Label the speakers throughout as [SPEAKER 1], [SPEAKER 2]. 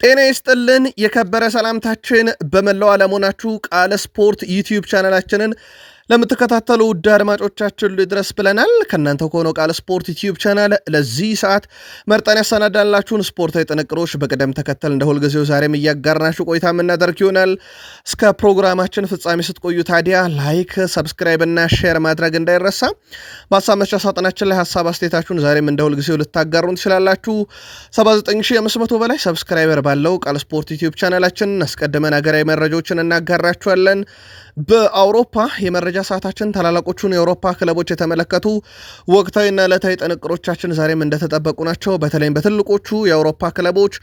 [SPEAKER 1] ጤና ይስጥልን የከበረ ሰላምታችን በመላው ዓለም ሆናችሁ ቃል ስፖርት ዩቲዩብ ቻናላችንን ለምትከታተሉ ውድ አድማጮቻችን ድረስ ብለናል። ከእናንተ ከሆነው ቃል ስፖርት ዩቲዩብ ቻናል ለዚህ ሰዓት መርጠን ያሰናዳላችሁን ስፖርታዊ ጥንቅሮች በቅደም ተከተል እንደ ሁልጊዜው ዛሬም እያጋርናችሁ ቆይታ የምናደርግ ይሆናል። እስከ ፕሮግራማችን ፍጻሜ ስትቆዩ ታዲያ ላይክ፣ ሰብስክራይብ እና ሼር ማድረግ እንዳይረሳ። በሀሳብ መስጫ ሳጥናችን ላይ ሀሳብ አስተያየታችሁን ዛሬም እንደ ሁልጊዜው ልታጋሩን ትችላላችሁ። 79500 በላይ ሰብስክራይበር ባለው ቃል ስፖርት ዩቲዩብ ቻናላችን አስቀድመን ሀገራዊ መረጃዎችን እናጋራችኋለን። በአውሮፓ የመረጃ ሰዓታችን ታላላቆቹን የአውሮፓ ክለቦች የተመለከቱ ወቅታዊና ዕለታዊ ጥንቅሮቻችን ዛሬም እንደተጠበቁ ናቸው። በተለይም በትልቆቹ የአውሮፓ ክለቦች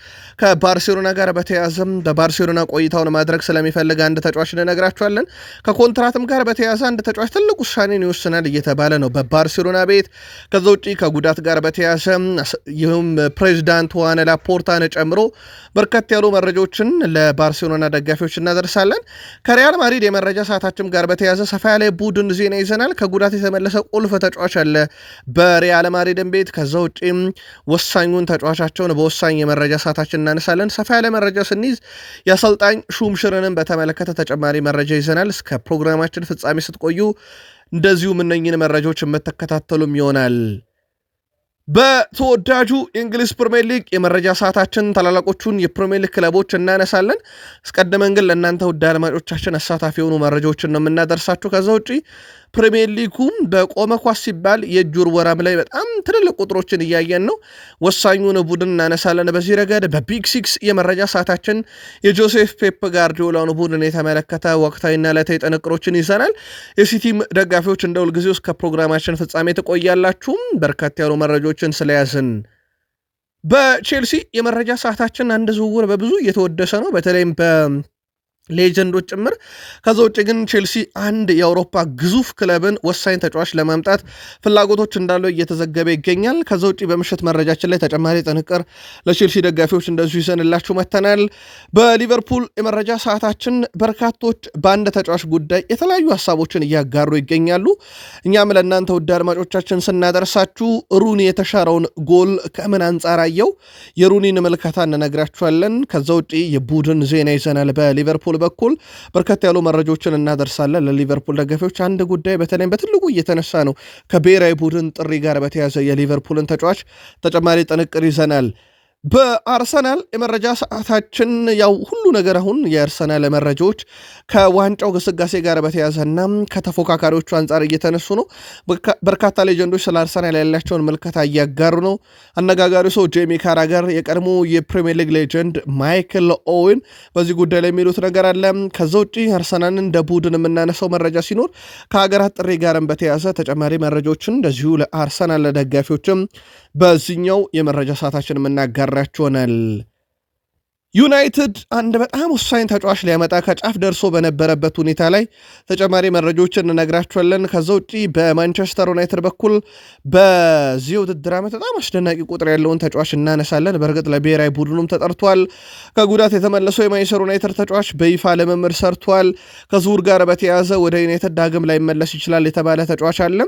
[SPEAKER 1] ከባርሴሎና ጋር በተያያዘም በባርሴሎና ቆይታውን ማድረግ ስለሚፈልግ አንድ ተጫዋች እንነግራችኋለን። ከኮንትራትም ጋር በተያያዘ አንድ ተጫዋች ትልቅ ውሳኔን ይወስናል እየተባለ ነው በባርሴሎና ቤት። ከዛ ውጭ ከጉዳት ጋር በተያያዘ ይህም ፕሬዚዳንት ዋን ላፖርታን ጨምሮ በርከት ያሉ መረጃዎችን ለባርሴሎና ደጋፊዎች እናደርሳለን። ከሪያል ማድሪድ የመረጃ ሰዓታችን ጋር በተያያዘ ሰፋ ያለ ቡድን ዜና ይዘናል። ከጉዳት የተመለሰ ቁልፍ ተጫዋች አለ በሪያል ማድሪድን ቤት። ከዛ ውጪም ወሳኙን ተጫዋቻቸውን በወሳኝ የመረጃ ሰዓታችን እናነሳለን። ሰፋ ያለ መረጃ ስንይዝ የአሰልጣኝ ሹምሽርንም በተመለከተ ተጨማሪ መረጃ ይዘናል። እስከ ፕሮግራማችን ፍጻሜ ስትቆዩ እንደዚሁም እነኝን መረጃዎች የምትከታተሉም ይሆናል። በተወዳጁ የእንግሊዝ ፕሪሚየር ሊግ የመረጃ ሰዓታችን ታላላቆቹን የፕሪሚየር ሊግ ክለቦች እናነሳለን። አስቀድመን ግን ለእናንተ ውድ አድማጮቻችን አሳታፊ የሆኑ መረጃዎችን ነው የምናደርሳችሁ። ከዛ ውጪ ፕሪሚየር ሊጉም በቆመ ኳስ ሲባል የእጅ ውርወራም ላይ በጣም ትልልቅ ቁጥሮችን እያየን ነው። ወሳኙን ቡድን እናነሳለን። በዚህ ረገድ በቢግ ሲክስ የመረጃ ሰዓታችን የጆሴፍ ፔፕ ጋርዲዮላውን ቡድን የተመለከተ ወቅታዊና ዕለታዊ ጥንቅሮችን ይዘናል። የሲቲም ደጋፊዎች እንደ ሁልጊዜው እስከ ፕሮግራማችን ፍጻሜ ትቆያላችሁም። በርካታ ያሉ መረጃዎችን ስለያዝን በቼልሲ የመረጃ ሰዓታችን አንድ ዝውውር በብዙ እየተወደሰ ነው፣ በተለይም ሌጀንዶች ጭምር። ከዛ ውጭ ግን ቼልሲ አንድ የአውሮፓ ግዙፍ ክለብን ወሳኝ ተጫዋች ለማምጣት ፍላጎቶች እንዳለው እየተዘገበ ይገኛል። ከዛ ውጭ በምሽት መረጃችን ላይ ተጨማሪ ጥንቅር ለቼልሲ ደጋፊዎች እንደዚሁ ይዘንላችሁ መተናል። በሊቨርፑል የመረጃ ሰዓታችን በርካቶች በአንድ ተጫዋች ጉዳይ የተለያዩ ሀሳቦችን እያጋሩ ይገኛሉ። እኛም ለእናንተ ውድ አድማጮቻችን ስናደርሳችሁ ሩኒ የተሻረውን ጎል ከምን አንጻር አየው የሩኒን ምልከታ እንነግራችኋለን። ከዛ ውጭ የቡድን ዜና ይዘናል። በሊቨርፑል በኩል በርከት ያሉ መረጃዎችን እናደርሳለን። ለሊቨርፑል ደጋፊዎች አንድ ጉዳይ በተለይም በትልቁ እየተነሳ ነው። ከብሔራዊ ቡድን ጥሪ ጋር በተያያዘ የሊቨርፑልን ተጫዋች ተጨማሪ ጥንቅር ይዘናል። በአርሰናል የመረጃ ሰዓታችን ያው ሁሉ ነገር አሁን የአርሰናል መረጃዎች ከዋንጫው ግስጋሴ ጋር በተያያዘና ከተፎካካሪዎቹ አንጻር እየተነሱ ነው። በርካታ ሌጀንዶች ስለ አርሰናል ያላቸውን ምልከታ እያጋሩ ነው። አነጋጋሪ ሰው ጄሚ ካራገር፣ የቀድሞ የፕሪሚየር ሊግ ሌጀንድ ማይክል ኦዌን በዚህ ጉዳይ ላይ የሚሉት ነገር አለ። ከዛ ውጭ አርሰናልን እንደ ቡድን የምናነሳው መረጃ ሲኖር ከሀገራት ጥሪ ጋርም በተያያዘ ተጨማሪ መረጃዎችን እንደዚሁ ለአርሰናል ለደጋፊዎችም በዚህኛው የመረጃ ሰዓታችን የምናጋራችሆናል። ዩናይትድ አንድ በጣም ወሳኝ ተጫዋች ሊያመጣ ከጫፍ ደርሶ በነበረበት ሁኔታ ላይ ተጨማሪ መረጃዎችን እንነግራችኋለን። ከዛ ውጪ በማንቸስተር ዩናይትድ በኩል በዚህ ውድድር ዓመት በጣም አስደናቂ ቁጥር ያለውን ተጫዋች እናነሳለን። በእርግጥ ለብሔራዊ ቡድኑም ተጠርቷል። ከጉዳት የተመለሰው የማንቸስተር ዩናይትድ ተጫዋች በይፋ ልምምድ ሰርቷል። ከዝውውር ጋር በተያያዘ ወደ ዩናይትድ ዳግም ላይ መለስ ይችላል የተባለ ተጫዋች አለ።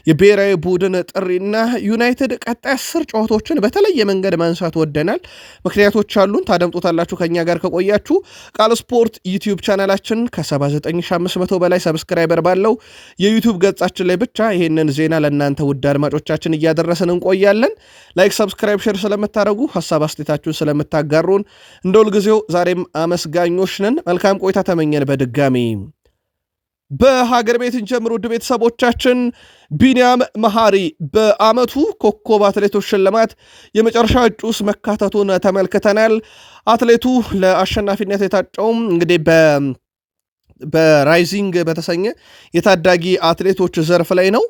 [SPEAKER 1] የብሔራዊ ቡድን ጥሪና ዩናይትድ ቀጣይ 10 ጨዋታዎችን በተለየ መንገድ ማንሳት ወደናል። ምክንያቶች አሉን፣ ታደምጡታላችሁ ከኛ ጋር ከቆያችሁ። ቃል ስፖርት ዩቲዩብ ቻናላችን ከ79500 በላይ ሰብስክራይበር ባለው የዩቲዩብ ገጻችን ላይ ብቻ ይሄንን ዜና ለእናንተ ውድ አድማጮቻችን እያደረስን እንቆያለን። ላይክ፣ ሰብስክራይብ፣ ሼር ስለምታደርጉ ሀሳብ አስተያየታችሁን ስለምታጋሩን እንደ ሁልጊዜው ዛሬም አመስጋኞች ነን። መልካም ቆይታ ተመኘን። በድጋሚ በሀገር ቤት እንጀምር ውድ ቤተሰቦቻችን። ቢኒያም መሐሪ በዓመቱ ኮከብ አትሌቶች ሽልማት የመጨረሻ እጩ ውስጥ መካተቱን ተመልክተናል። አትሌቱ ለአሸናፊነት የታጨውም እንግዲህ በራይዚንግ በተሰኘ የታዳጊ አትሌቶች ዘርፍ ላይ ነው።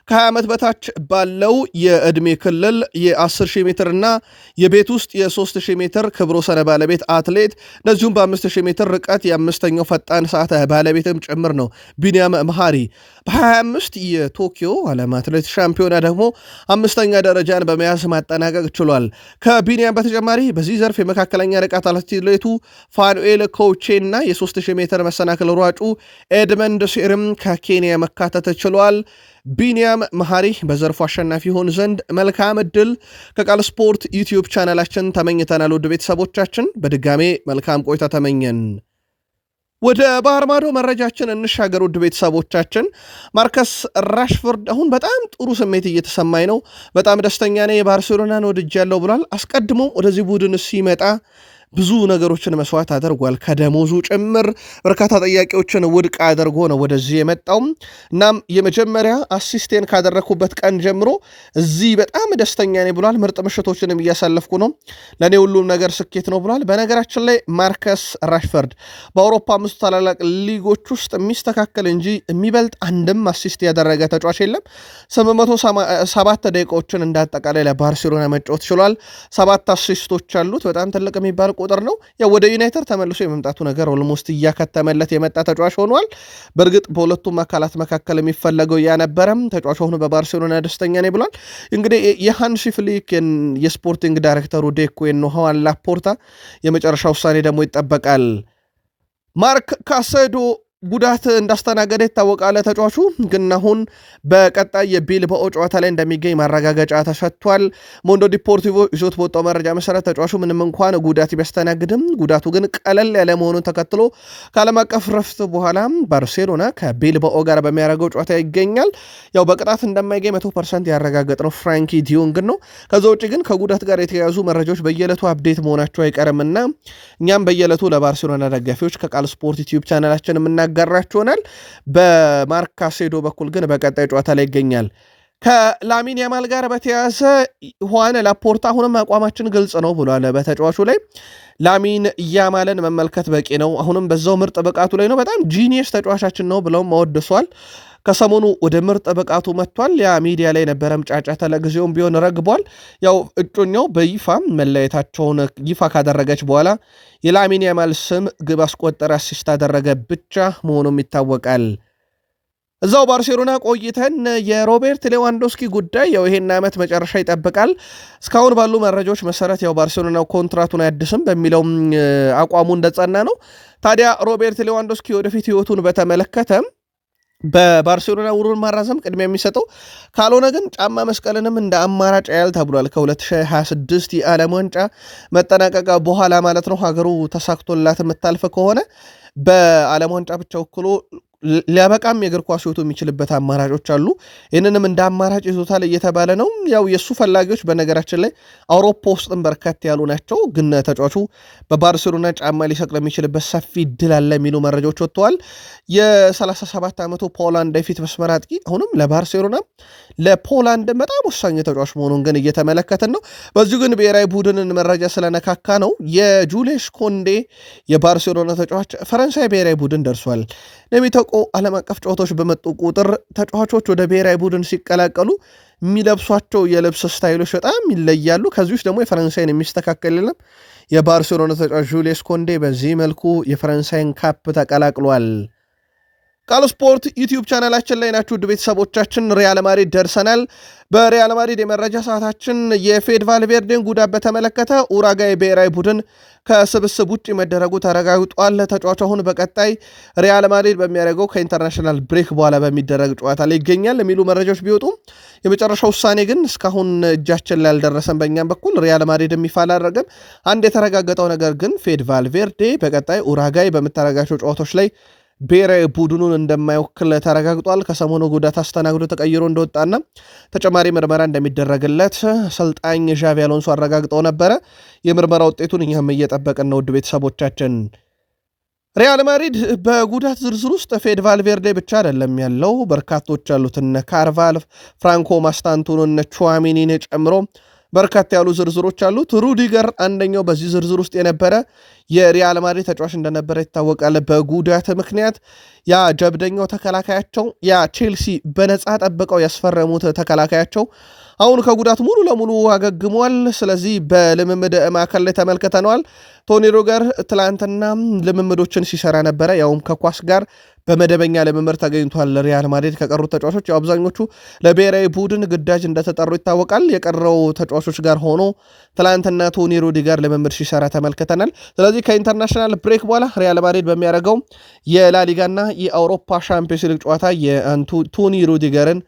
[SPEAKER 1] ከ20 ዓመት በታች ባለው የዕድሜ ክልል የ10,000 ሜትር እና የቤት ውስጥ የ3,000 ሜትር ክብረ ወሰን ባለቤት አትሌት እንደዚሁም በ5,000 ሜትር ርቀት የአምስተኛው ፈጣን ሰዓት ባለቤትም ጭምር ነው ቢኒያም መሐሪ። በ25 የቶኪዮ ዓለም አትሌት ሻምፒዮና ደግሞ 5ኛ ደረጃን በመያዝ ማጠናቀቅ ችሏል። ከቢኒያም በተጨማሪ በዚህ ዘርፍ የመካከለኛ ርቀት አትሌቱ ፋኑኤል ኮቼ እና የ3,000 ሜትር መሰናክል ሯጩ ኤድመንድ ሴርም ከኬንያ መካተት ችሏል። ቢኒያም መሐሪ በዘርፉ አሸናፊ ሆን ዘንድ መልካም እድል ከቃል ስፖርት ዩቲዩብ ቻናላችን ተመኝተናል። ውድ ቤተሰቦቻችን በድጋሜ መልካም ቆይታ ተመኘን። ወደ ባህር ማዶ መረጃችን እንሻገር። ውድ ቤተሰቦቻችን ማርከስ ራሽፎርድ አሁን በጣም ጥሩ ስሜት እየተሰማኝ ነው፣ በጣም ደስተኛ ነኝ፣ ባርሴሎናን ወድጃለሁ ብሏል። አስቀድሞ ወደዚህ ቡድን ሲመጣ ብዙ ነገሮችን መስዋዕት አድርጓል፣ ከደሞዙ ጭምር በርካታ ጥያቄዎችን ውድቅ አድርጎ ነው ወደዚህ የመጣው። እናም የመጀመሪያ አሲስቴን ካደረግኩበት ቀን ጀምሮ እዚህ በጣም ደስተኛ ነኝ ብሏል። ምርጥ ምሽቶችንም እያሳለፍኩ ነው፣ ለእኔ ሁሉም ነገር ስኬት ነው ብሏል። በነገራችን ላይ ማርከስ ራሽፎርድ በአውሮፓ 5 ታላላቅ ሊጎች ውስጥ የሚስተካከል እንጂ የሚበልጥ አንድም አሲስት ያደረገ ተጫዋች የለም። 807 ደቂቃዎችን እንዳጠቃላይ ለባርሴሎና መጫወት ችሏል። 7 አሲስቶች አሉት። በጣም ትልቅ የሚባል ቁጥር ነው። ያው ወደ ዩናይትድ ተመልሶ የመምጣቱ ነገር ኦልሞስት እያከተመለት የመጣ ተጫዋች ሆኗል። በእርግጥ በሁለቱም አካላት መካከል የሚፈለገው ያነበረም ተጫዋች ሆኖ በባርሴሎና ደስተኛ ነኝ ብሏል። እንግዲህ የሃንሲ ፍሊክ የስፖርቲንግ ዳይሬክተሩ ዴኮ የኖሃን ላፖርታ የመጨረሻ ውሳኔ ደግሞ ይጠበቃል። ማርክ ካሴዶ ጉዳት እንዳስተናገደ ይታወቃል። ተጫዋቹ ግን አሁን በቀጣይ የቢልባኦ ጨዋታ ላይ እንደሚገኝ ማረጋገጫ ተሰጥቷል። ሞንዶ ዲፖርቲቮ ይዞት በወጣው መረጃ መሰረት ተጫዋቹ ምንም እንኳን ጉዳት ቢያስተናግድም ጉዳቱ ግን ቀለል ያለ መሆኑን ተከትሎ ከዓለም አቀፍ ረፍት በኋላ ባርሴሎና ከቢልባኦ ጋር በሚያደርገው ጨዋታ ይገኛል። ያው በቅጣት እንደማይገኝ 100% ያረጋገጥ ነው ፍራንኪ ዲዮንግ ነው። ከዛ ውጭ ግን ከጉዳት ጋር የተያዙ መረጃዎች በየዕለቱ አፕዴት መሆናቸው አይቀርምና እኛም በየዕለቱ ለባርሴሎና ደጋፊዎች ከቃል ስፖርት ዩቲዩብ ቻናላችን ጋራችሁናል። በማርክ ካሴዶ በኩል ግን በቀጣይ ጨዋታ ላይ ይገኛል። ከላሚን ያማል ጋር በተያያዘ ሆነ ላፖርታ አሁንም አቋማችን ግልጽ ነው ብሏል። በተጫዋቹ ላይ ላሚን ያማልን መመልከት በቂ ነው፣ አሁንም በዛው ምርጥ ብቃቱ ላይ ነው፣ በጣም ጂኒየስ ተጫዋቻችን ነው ብለው ማወድሷል። ከሰሞኑ ወደ ምርጥ ብቃቱ መጥቷል። ያ ሚዲያ ላይ ነበረም ጫጫታ ለጊዜውም ቢሆን ረግቧል። ያው እጮኛው በይፋ መለየታቸውን ይፋ ካደረገች በኋላ የላሚን ያማል ስም ግብ አስቆጠረ፣ አሲስት አደረገ ብቻ መሆኑም ይታወቃል። እዛው ባርሴሎና ቆይተን የሮቤርት ሌዋንዶስኪ ጉዳይ ያው ይሄን ዓመት መጨረሻ ይጠብቃል። እስካሁን ባሉ መረጃዎች መሰረት ያው ባርሴሎና ኮንትራቱን አያድስም በሚለው አቋሙ እንደጸና ነው። ታዲያ ሮቤርት ሌዋንዶስኪ ወደፊት ህይወቱን በተመለከተ በባርሴሎና ውሉን ማራዘም ቅድሚያ የሚሰጠው ካልሆነ ግን ጫማ መስቀልንም እንደ አማራጭ ያያል ተብሏል። ከ2026 የዓለም ዋንጫ መጠናቀቃ በኋላ ማለት ነው። ሀገሩ ተሳክቶላት የምታልፍ ከሆነ በዓለም ዋንጫ ብቻ ወክሎ ሊያበቃም የእግር ኳስ ህይወቱ የሚችልበት አማራጮች አሉ። ይህንንም እንደ አማራጭ ይዞታል እየተባለ ነው። ያው የእሱ ፈላጊዎች በነገራችን ላይ አውሮፓ ውስጥም በርከት ያሉ ናቸው። ግን ተጫዋቹ በባርሴሎና ጫማ ሊሰቅል የሚችልበት ሰፊ እድል አለ የሚሉ መረጃዎች ወጥተዋል። የ37 ዓመቱ ፖላንድ የፊት መስመር አጥቂ አሁንም ለባርሴሎና ለፖላንድ በጣም ወሳኝ ተጫዋች መሆኑን ግን እየተመለከትን ነው። በዚሁ ግን ብሔራዊ ቡድንን መረጃ ስለነካካ ነው የጁሌስ ኮንዴ የባርሴሎና ተጫዋች ፈረንሳይ ብሔራዊ ቡድን ደርሷል። ለሚተቆ ዓለም አቀፍ ጨዋታዎች በመጡ ቁጥር ተጫዋቾች ወደ ብሔራዊ ቡድን ሲቀላቀሉ የሚለብሷቸው የልብስ ስታይሎች በጣም ይለያሉ። ከዚህ ውስጥ ደግሞ የፈረንሳይን የሚስተካከል የለም። የባርሴሎና ተጫዋች ጁሌስ ኮንዴ በዚህ መልኩ የፈረንሳይን ካፕ ተቀላቅሏል። ቃል ስፖርት ዩቲዩብ ቻናላችን ላይ ናችሁ ውድ ቤተሰቦቻችን። ሪያል ማድሪድ ደርሰናል። በሪያል ማድሪድ የመረጃ ሰዓታችን የፌድ ቫልቬርዴን ጉዳት በተመለከተ ኡራጋይ ብሔራዊ ቡድን ከስብስብ ውጭ መደረጉ ተረጋግጧል። ተጫዋቹ አሁን በቀጣይ ሪያል ማድሪድ በሚያደርገው ከኢንተርናሽናል ብሬክ በኋላ በሚደረግ ጨዋታ ላይ ይገኛል የሚሉ መረጃዎች ቢወጡም የመጨረሻው ውሳኔ ግን እስካሁን እጃችን ላይ አልደረሰም። በእኛም በኩል ሪያል ማድሪድ የሚፋ አላደረገም። አንድ የተረጋገጠው ነገር ግን ፌድ ቫልቬርዴ በቀጣይ ኡራጋይ በምታደርጋቸው ጨዋታዎች ላይ ብሔራዊ ቡድኑን እንደማይወክል ተረጋግጧል። ከሰሞኑ ጉዳት አስተናግዶ ተቀይሮ እንደወጣና ተጨማሪ ምርመራ እንደሚደረግለት አሰልጣኝ ዣቪ አሎንሶ አረጋግጠው ነበረ። የምርመራ ውጤቱን እኛም እየጠበቅን ነው። ውድ ቤተሰቦቻችን ሪያል ማድሪድ በጉዳት ዝርዝር ውስጥ ፌድ ቫልቬርዴ ብቻ አይደለም ያለው፣ በርካቶች ያሉት እነ ካርቫል፣ ፍራንኮ ማስታንቱኖ፣ እነ ቹዋሚኒን ጨምሮ በርካታ ያሉ ዝርዝሮች አሉት። ሩዲገር አንደኛው በዚህ ዝርዝር ውስጥ የነበረ የሪያል ማድሪድ ተጫዋች እንደነበረ ይታወቃል። በጉዳት ምክንያት ያ ጀብደኛው ተከላካያቸው ያ ቼልሲ በነፃ ጠብቀው ያስፈረሙት ተከላካያቸው አሁን ከጉዳት ሙሉ ለሙሉ አገግሟል። ስለዚህ በልምምድ ማዕከል ላይ ተመልክተነዋል። ቶኒ ሩዲገር ትላንትና ልምምዶችን ሲሰራ ነበረ። ያውም ከኳስ ጋር በመደበኛ ልምምድ ተገኝቷል። ሪያል ማድሪድ ከቀሩት ተጫዋቾች አብዛኞቹ ለብሔራዊ ቡድን ግዳጅ እንደተጠሩ ይታወቃል። የቀረው ተጫዋቾች ጋር ሆኖ ትላንትና ቶኒ ሩዲገር ልምምድ ሲሰራ ተመልክተናል። ስለዚህ ከኢንተርናሽናል ብሬክ በኋላ ሪያል ማድሪድ በሚያደርገው የላሊጋና የአውሮፓ ሻምፒዮንስ ሊግ ጨዋታ የቶኒ ሩዲገርን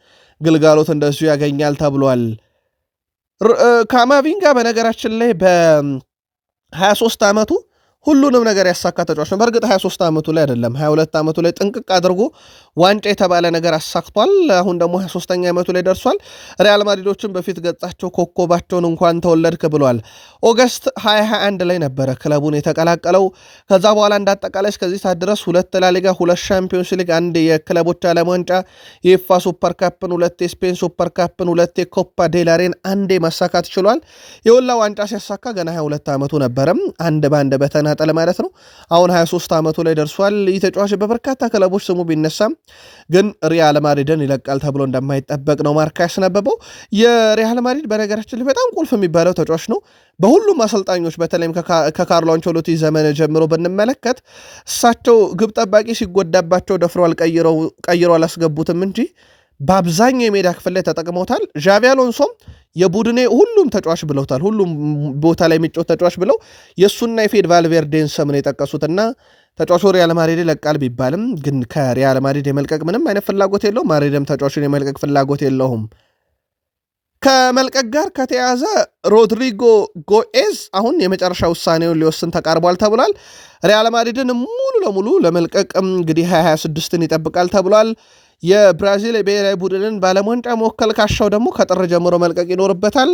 [SPEAKER 1] ግልጋሎት እንደዚሁ ያገኛል ተብሏል። ካማቪንጋ በነገራችን ላይ በ23 ዓመቱ ሁሉንም ነገር ያሳካ ተጫዋች ነው። በእርግጥ 23 ዓመቱ ላይ አይደለም 22 ዓመቱ ላይ ጥንቅቅ አድርጎ ዋንጫ የተባለ ነገር አሳክቷል። አሁን ደግሞ 23ኛ ዓመቱ ላይ ደርሷል። ሪያል ማድሪዶችን በፊት ገጻቸው ኮከባቸውን እንኳን ተወለድክ ብሏል። ኦገስት 2021 ላይ ነበረ ክለቡን የተቀላቀለው። ከዛ በኋላ እንዳጠቃላይ እስከዚህ ሰዓት ድረስ 2 ላሊጋ፣ 2 ሻምፒዮንስ ሊግ፣ 1 የክለቦች ዓለም ዋንጫ፣ የኤፋ ሱፐር ካፕን፣ 2 የስፔን ሱፐር ካፕን፣ 2 የኮፓ ዴላሬን አንዴ ማሳካት ችሏል። የወላ ዋንጫ ሲያሳካ ገና 22 ዓመቱ ነበረም አንድ በአንድ በተና ጠለ ማለት ነው። አሁን 23 ዓመቱ ላይ ደርሷል። ይህ ተጫዋች በበርካታ ክለቦች ስሙ ቢነሳም ግን ሪያል ማድሪድን ይለቃል ተብሎ እንደማይጠበቅ ነው ማርካ ያስነበበው። የሪያል ማድሪድ በነገራችን ላይ በጣም ቁልፍ የሚባለው ተጫዋች ነው። በሁሉም አሰልጣኞች በተለይም ከካርሎ አንቸሎቲ ዘመን ጀምሮ ብንመለከት እሳቸው ግብ ጠባቂ ሲጎዳባቸው ደፍረዋል፣ ቀይረው አላስገቡትም እንጂ በአብዛኛው የሜዳ ክፍል ላይ ተጠቅመውታል። ዣቪ አሎንሶም የቡድኔ ሁሉም ተጫዋች ብለውታል። ሁሉም ቦታ ላይ የሚጫወት ተጫዋች ብለው የእሱና የፌድ ቫልቬርዴን ስም ነው የጠቀሱትና ተጫዋቹ ሪያል ማድሪድ ይለቃል ቢባልም ግን ከሪያል ማድሪድ የመልቀቅ ምንም አይነት ፍላጎት የለውም። ማድሪድም ተጫዋቹን የመልቀቅ ፍላጎት የለውም። ከመልቀቅ ጋር ከተያዘ ሮድሪጎ ጎኤዝ አሁን የመጨረሻ ውሳኔውን ሊወስን ተቃርቧል ተብሏል። ሪያል ማድሪድን ሙሉ ለሙሉ ለመልቀቅ እንግዲህ 2026ን ይጠብቃል ተብሏል። የብራዚል ብሔራዊ ቡድንን ባለም ዋንጫ መወከል ካሻው ደግሞ ከጥር ጀምሮ መልቀቅ ይኖርበታል።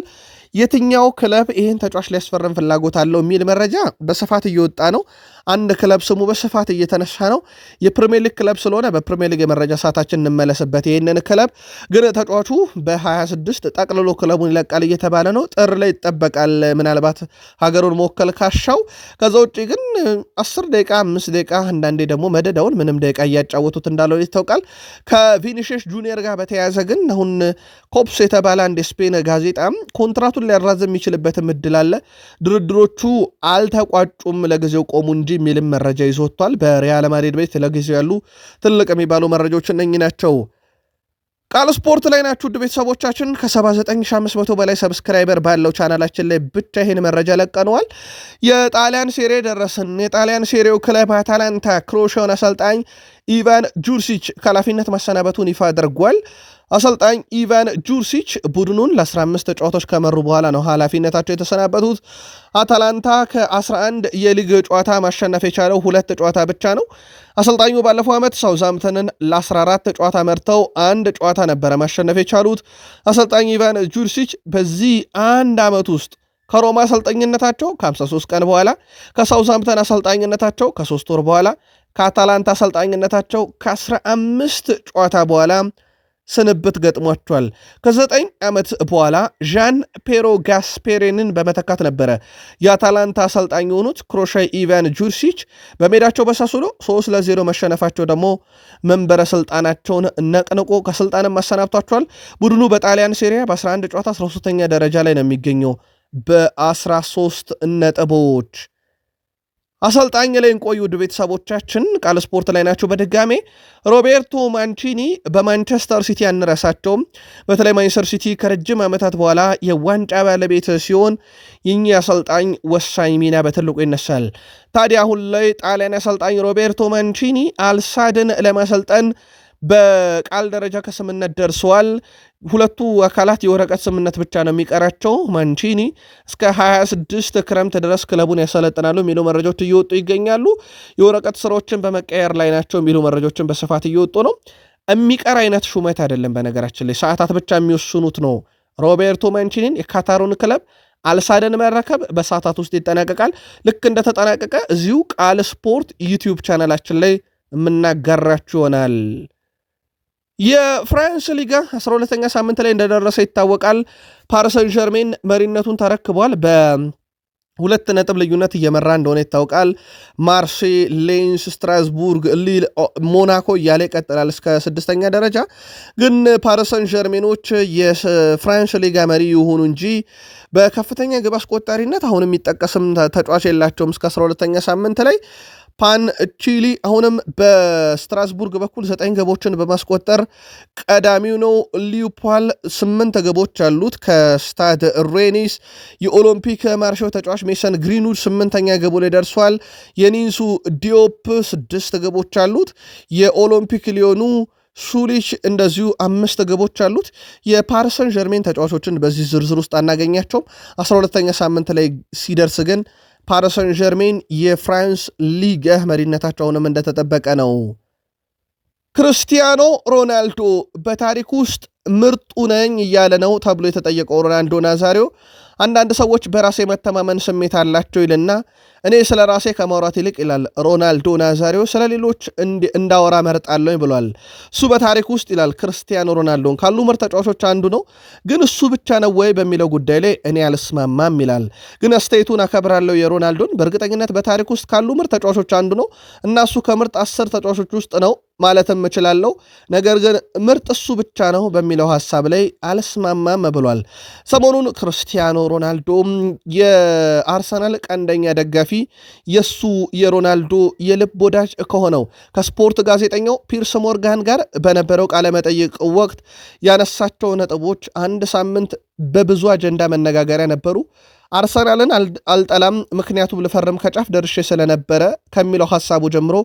[SPEAKER 1] የትኛው ክለብ ይህን ተጫዋች ሊያስፈርም ፍላጎት አለው የሚል መረጃ በስፋት እየወጣ ነው። አንድ ክለብ ስሙ በስፋት እየተነሳ ነው። የፕሪሚየር ሊግ ክለብ ስለሆነ በፕሪሚየር ሊግ የመረጃ ሰዓታችን እንመለስበት። ይህንን ክለብ ግን ተጫዋቹ በ26 ጠቅልሎ ክለቡን ይለቃል እየተባለ ነው። ጥር ላይ ይጠበቃል ምናልባት ሀገሩን መወከል ካሻው። ከዛ ውጭ ግን 10 ደቂቃ 5 ደቂቃ አንዳንዴ ደግሞ መደዳውን ምንም ደቂቃ እያጫወቱት እንዳለው ይታወቃል። ከቪኒሽስ ጁኒየር ጋር በተያያዘ ግን አሁን ኮፕስ የተባለ አንድ የስፔን ጋዜጣ ኮንትራቱን ሊያራዘም የሚችልበትም እድል አለ፣ ድርድሮቹ አልተቋጩም ለጊዜው ቆሙ እንጂ የሚልም መረጃ ይዞ ወጥቷል። በሪያል ማድሪድ ቤት ለጊዜው ያሉ ትልቅ የሚባሉ መረጃዎች እነኚህ ናቸው። ቃል ስፖርት ላይ ናችሁ ውድ ቤተሰቦቻችን። ከ79500 በላይ ሰብስክራይበር ባለው ቻናላችን ላይ ብቻ ይህን መረጃ ለቀነዋል። የጣሊያን ሴሬ ደረስን። የጣሊያን ሴሬው ክለብ አታላንታ ክሮኤሽያውን አሰልጣኝ ኢቫን ጁርሲች ከኃላፊነት ማሰናበቱን ይፋ አድርጓል። አሰልጣኝ ኢቫን ጁርሲች ቡድኑን ለ15 ጨዋታዎች ከመሩ በኋላ ነው ኃላፊነታቸው የተሰናበቱት። አታላንታ ከ11 የሊግ ጨዋታ ማሸነፍ የቻለው 2 ጨዋታ ብቻ ነው። አሰልጣኙ ባለፈው ዓመት ሳውዛምተንን ለ14 ጨዋታ መርተው 1 ጨዋታ ነበረ ማሸነፍ የቻሉት። አሰልጣኝ ኢቫን ጁርሲች በዚህ አንድ ዓመት ውስጥ ከሮማ አሰልጣኝነታቸው ከ53 ቀን በኋላ፣ ከሳውዛምተን አሰልጣኝነታቸው ከ3 ወር በኋላ፣ ከአታላንታ አሰልጣኝነታቸው ከ15 ጨዋታ በኋላ ስንብት ገጥሟቸዋል። ከ9 ዓመት በኋላ ዣን ፔሮ ጋስፔሬንን በመተካት ነበረ የአታላንታ አሰልጣኝ የሆኑት ክሮኤሽያዊ ኢቫን ጁርሲች በሜዳቸው በሳሱሎ 3-0 መሸነፋቸው ደግሞ መንበረ ስልጣናቸውን ነቅንቆ ከስልጣንም አሰናብቷቸዋል። ቡድኑ በጣሊያን ሴሪያ በ11 ጨዋታ 13ኛ ደረጃ ላይ ነው የሚገኘው በ13 ነጥቦች። አሰልጣኝ ላይ እንቆዩ ውድ ቤተሰቦቻችን፣ ቃል ስፖርት ላይ ናቸው። በድጋሜ ሮቤርቶ ማንቺኒ በማንቸስተር ሲቲ አንረሳቸውም። በተለይ ማንቸስተር ሲቲ ከረጅም ዓመታት በኋላ የዋንጫ ባለቤት ሲሆን የኚህ አሰልጣኝ ወሳኝ ሚና በትልቁ ይነሳል። ታዲያ አሁን ላይ ጣሊያን አሰልጣኝ ሮቤርቶ ማንቺኒ አልሳድን ለማሰልጠን በቃል ደረጃ ከስምነት ደርሰዋል። ሁለቱ አካላት የወረቀት ስምነት ብቻ ነው የሚቀራቸው። ማንቺኒ እስከ 26 ክረምት ድረስ ክለቡን ያሰለጥናሉ የሚሉ መረጃዎች እየወጡ ይገኛሉ። የወረቀት ስራዎችን በመቀየር ላይ ናቸው የሚሉ መረጃዎችን በስፋት እየወጡ ነው። የሚቀር አይነት ሹመት አይደለም። በነገራችን ላይ ሰዓታት ብቻ የሚወስኑት ነው። ሮቤርቶ ማንቺኒን የካታሩን ክለብ አልሳደን መረከብ በሰዓታት ውስጥ ይጠናቀቃል። ልክ እንደተጠናቀቀ እዚሁ ቃል ስፖርት ዩቲዩብ ቻናላችን ላይ የምናጋራችሁ ይሆናል። የፍራንስ ሊጋ 12ኛ ሳምንት ላይ እንደደረሰ ይታወቃል። ፓሪስ ሰን ዠርሜን መሪነቱን ተረክቧል። በ2 ነጥብ ልዩነት እየመራ እንደሆነ ይታወቃል። ማርሴይ፣ ሌንስ፣ ስትራስቡርግ፣ ሊል፣ ሞናኮ እያለ ይቀጥላል እስከ 6ኛ ደረጃ። ግን ፓሪስ ሰን ዠርሜኖች የፍራንስ ሊጋ መሪ የሆኑ እንጂ በከፍተኛ ግብ አስቆጣሪነት አሁንም የሚጠቀስም ተጫዋች የላቸውም እስከ 12ኛ ሳምንት ላይ። ፓን ቺሊ አሁንም በስትራስቡርግ በኩል 9 ገቦችን በማስቆጠር ቀዳሚው ነው። ሊዮፖል 8 ገቦች አሉት ከስታድ ሬኒስ። የኦሎምፒክ ማርሾው ተጫዋች ሜሰን ግሪንውድ 8ኛ ገቡ ላይ ደርሷል። የኒንሱ ዲዮፕ 6 ገቦች አሉት። የኦሎምፒክ ሊዮኑ ሱሊች እንደዚሁ 5 ግቦች አሉት። የፓሪሰን ጀርሜን ተጫዋቾችን በዚህ ዝርዝር ውስጥ አናገኛቸውም። 12ኛ ሳምንት ላይ ሲደርስ ግን ፓሪሰን ጀርሜን የፍራንስ ሊግ መሪነታቸውንም እንደተጠበቀ ነው። ክርስቲያኖ ሮናልዶ በታሪክ ውስጥ ምርጡ ነኝ እያለ ነው ተብሎ የተጠየቀው ሮናልዶ ናዛሪዮ አንዳንድ ሰዎች በራሴ መተማመን ስሜት አላቸው ይልና እኔ ስለ ራሴ ከማውራት ይልቅ ይላል ሮናልዶ ናዛሪዮ ስለ ሌሎች እንዳወራ መርጣለሁ ብሏል። እሱ በታሪክ ውስጥ ይላል ክርስቲያኖ ሮናልዶን ካሉ ምርጥ ተጫዋቾች አንዱ ነው፣ ግን እሱ ብቻ ነው ወይ በሚለው ጉዳይ ላይ እኔ አልስማማም ይላል። ግን አስተያየቱን አከብራለሁ የሮናልዶን። በእርግጠኝነት በታሪክ ውስጥ ካሉ ምርጥ ተጫዋቾች አንዱ ነው እና እሱ ከምርጥ 10 ተጫዋቾች ውስጥ ነው ማለትም እችላለሁ። ነገር ግን ምርጥ እሱ ብቻ ነው በሚለው ሐሳብ ላይ አልስማማም ብሏል። ሰሞኑን ክርስቲያኖ ሮናልዶ የአርሰናል ቀንደኛ ደጋፊ የሱ የሮናልዶ የልብ ወዳጅ ከሆነው ከስፖርት ጋዜጠኛው ፒርስ ሞርጋን ጋር በነበረው ቃለ መጠይቅ ወቅት ያነሳቸው ነጥቦች አንድ ሳምንት በብዙ አጀንዳ መነጋገሪያ ነበሩ። አርሰናልን አልጠላም ምክንያቱም ልፈርም ከጫፍ ደርሼ ስለነበረ ከሚለው ሐሳቡ ጀምሮ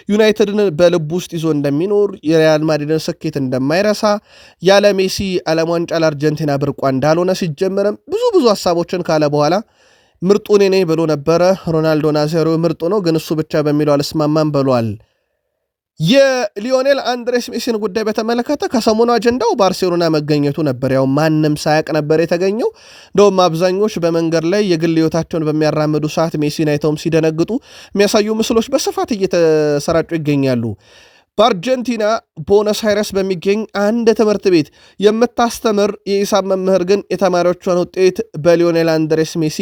[SPEAKER 1] ዩናይትድን በልብ ውስጥ ይዞ እንደሚኖር የሪያል ማድሪድን ስኬት እንደማይረሳ ያለ ሜሲ ዓለም ዋንጫ ለአርጀንቲና ብርቋ እንዳልሆነ ሲጀመርም ብዙ ሐሳቦችን ካለ በኋላ ምርጡ እኔ ነኝ ብሎ ነበረ። ሮናልዶ ናዛሪዮ ምርጡ ነው ግን እሱ ብቻ በሚለው አልስማማም ብሏል። የሊዮኔል አንድሬስ ሜሲን ጉዳይ በተመለከተ ከሰሞኑ አጀንዳው ባርሴሎና መገኘቱ ነበር። ያው ማንም ሳያቅ ነበር የተገኘው። እንደውም አብዛኞች በመንገድ ላይ የግል ሕይወታቸውን በሚያራምዱ ሰዓት ሜሲን አይተውም ሲደነግጡ የሚያሳዩ ምስሎች በስፋት እየተሰራጩ ይገኛሉ። በአርጀንቲና ቦነስ አይረስ በሚገኝ አንድ ትምህርት ቤት የምታስተምር የሂሳብ መምህር ግን የተማሪዎቿን ውጤት በሊዮኔል አንድሬስ ሜሲ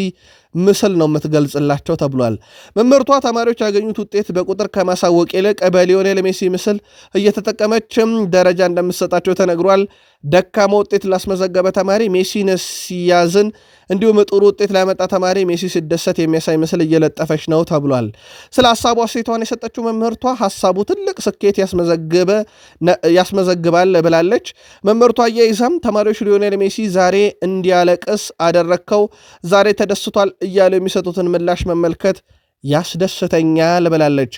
[SPEAKER 1] ምስል ነው የምትገልጽላቸው ተብሏል። መምህርቷ ተማሪዎች ያገኙት ውጤት በቁጥር ከማሳወቅ ይልቅ በሊዮኔል ሜሲ ምስል እየተጠቀመችም ደረጃ እንደምትሰጣቸው ተነግሯል። ደካማ ውጤት ላስመዘገበ ተማሪ ሜሲን ሲያዝን፣ እንዲሁም ጥሩ ውጤት ላመጣ ተማሪ ሜሲ ሲደሰት የሚያሳይ ምስል እየለጠፈች ነው ተብሏል። ስለ ሐሳቡ አስተያየቷን የሰጠችው መምህርቷ ሐሳቡ ትልቅ ስኬት ያስመዘግባል ብላለች። መምህርቷ አያይዛም ተማሪዎች ሊዮኔል ሜሲ ዛሬ እንዲያለቅስ አደረግከው፣ ዛሬ ተደስቷል እያሉ የሚሰጡትን ምላሽ መመልከት ያስደስተኛል ብላለች።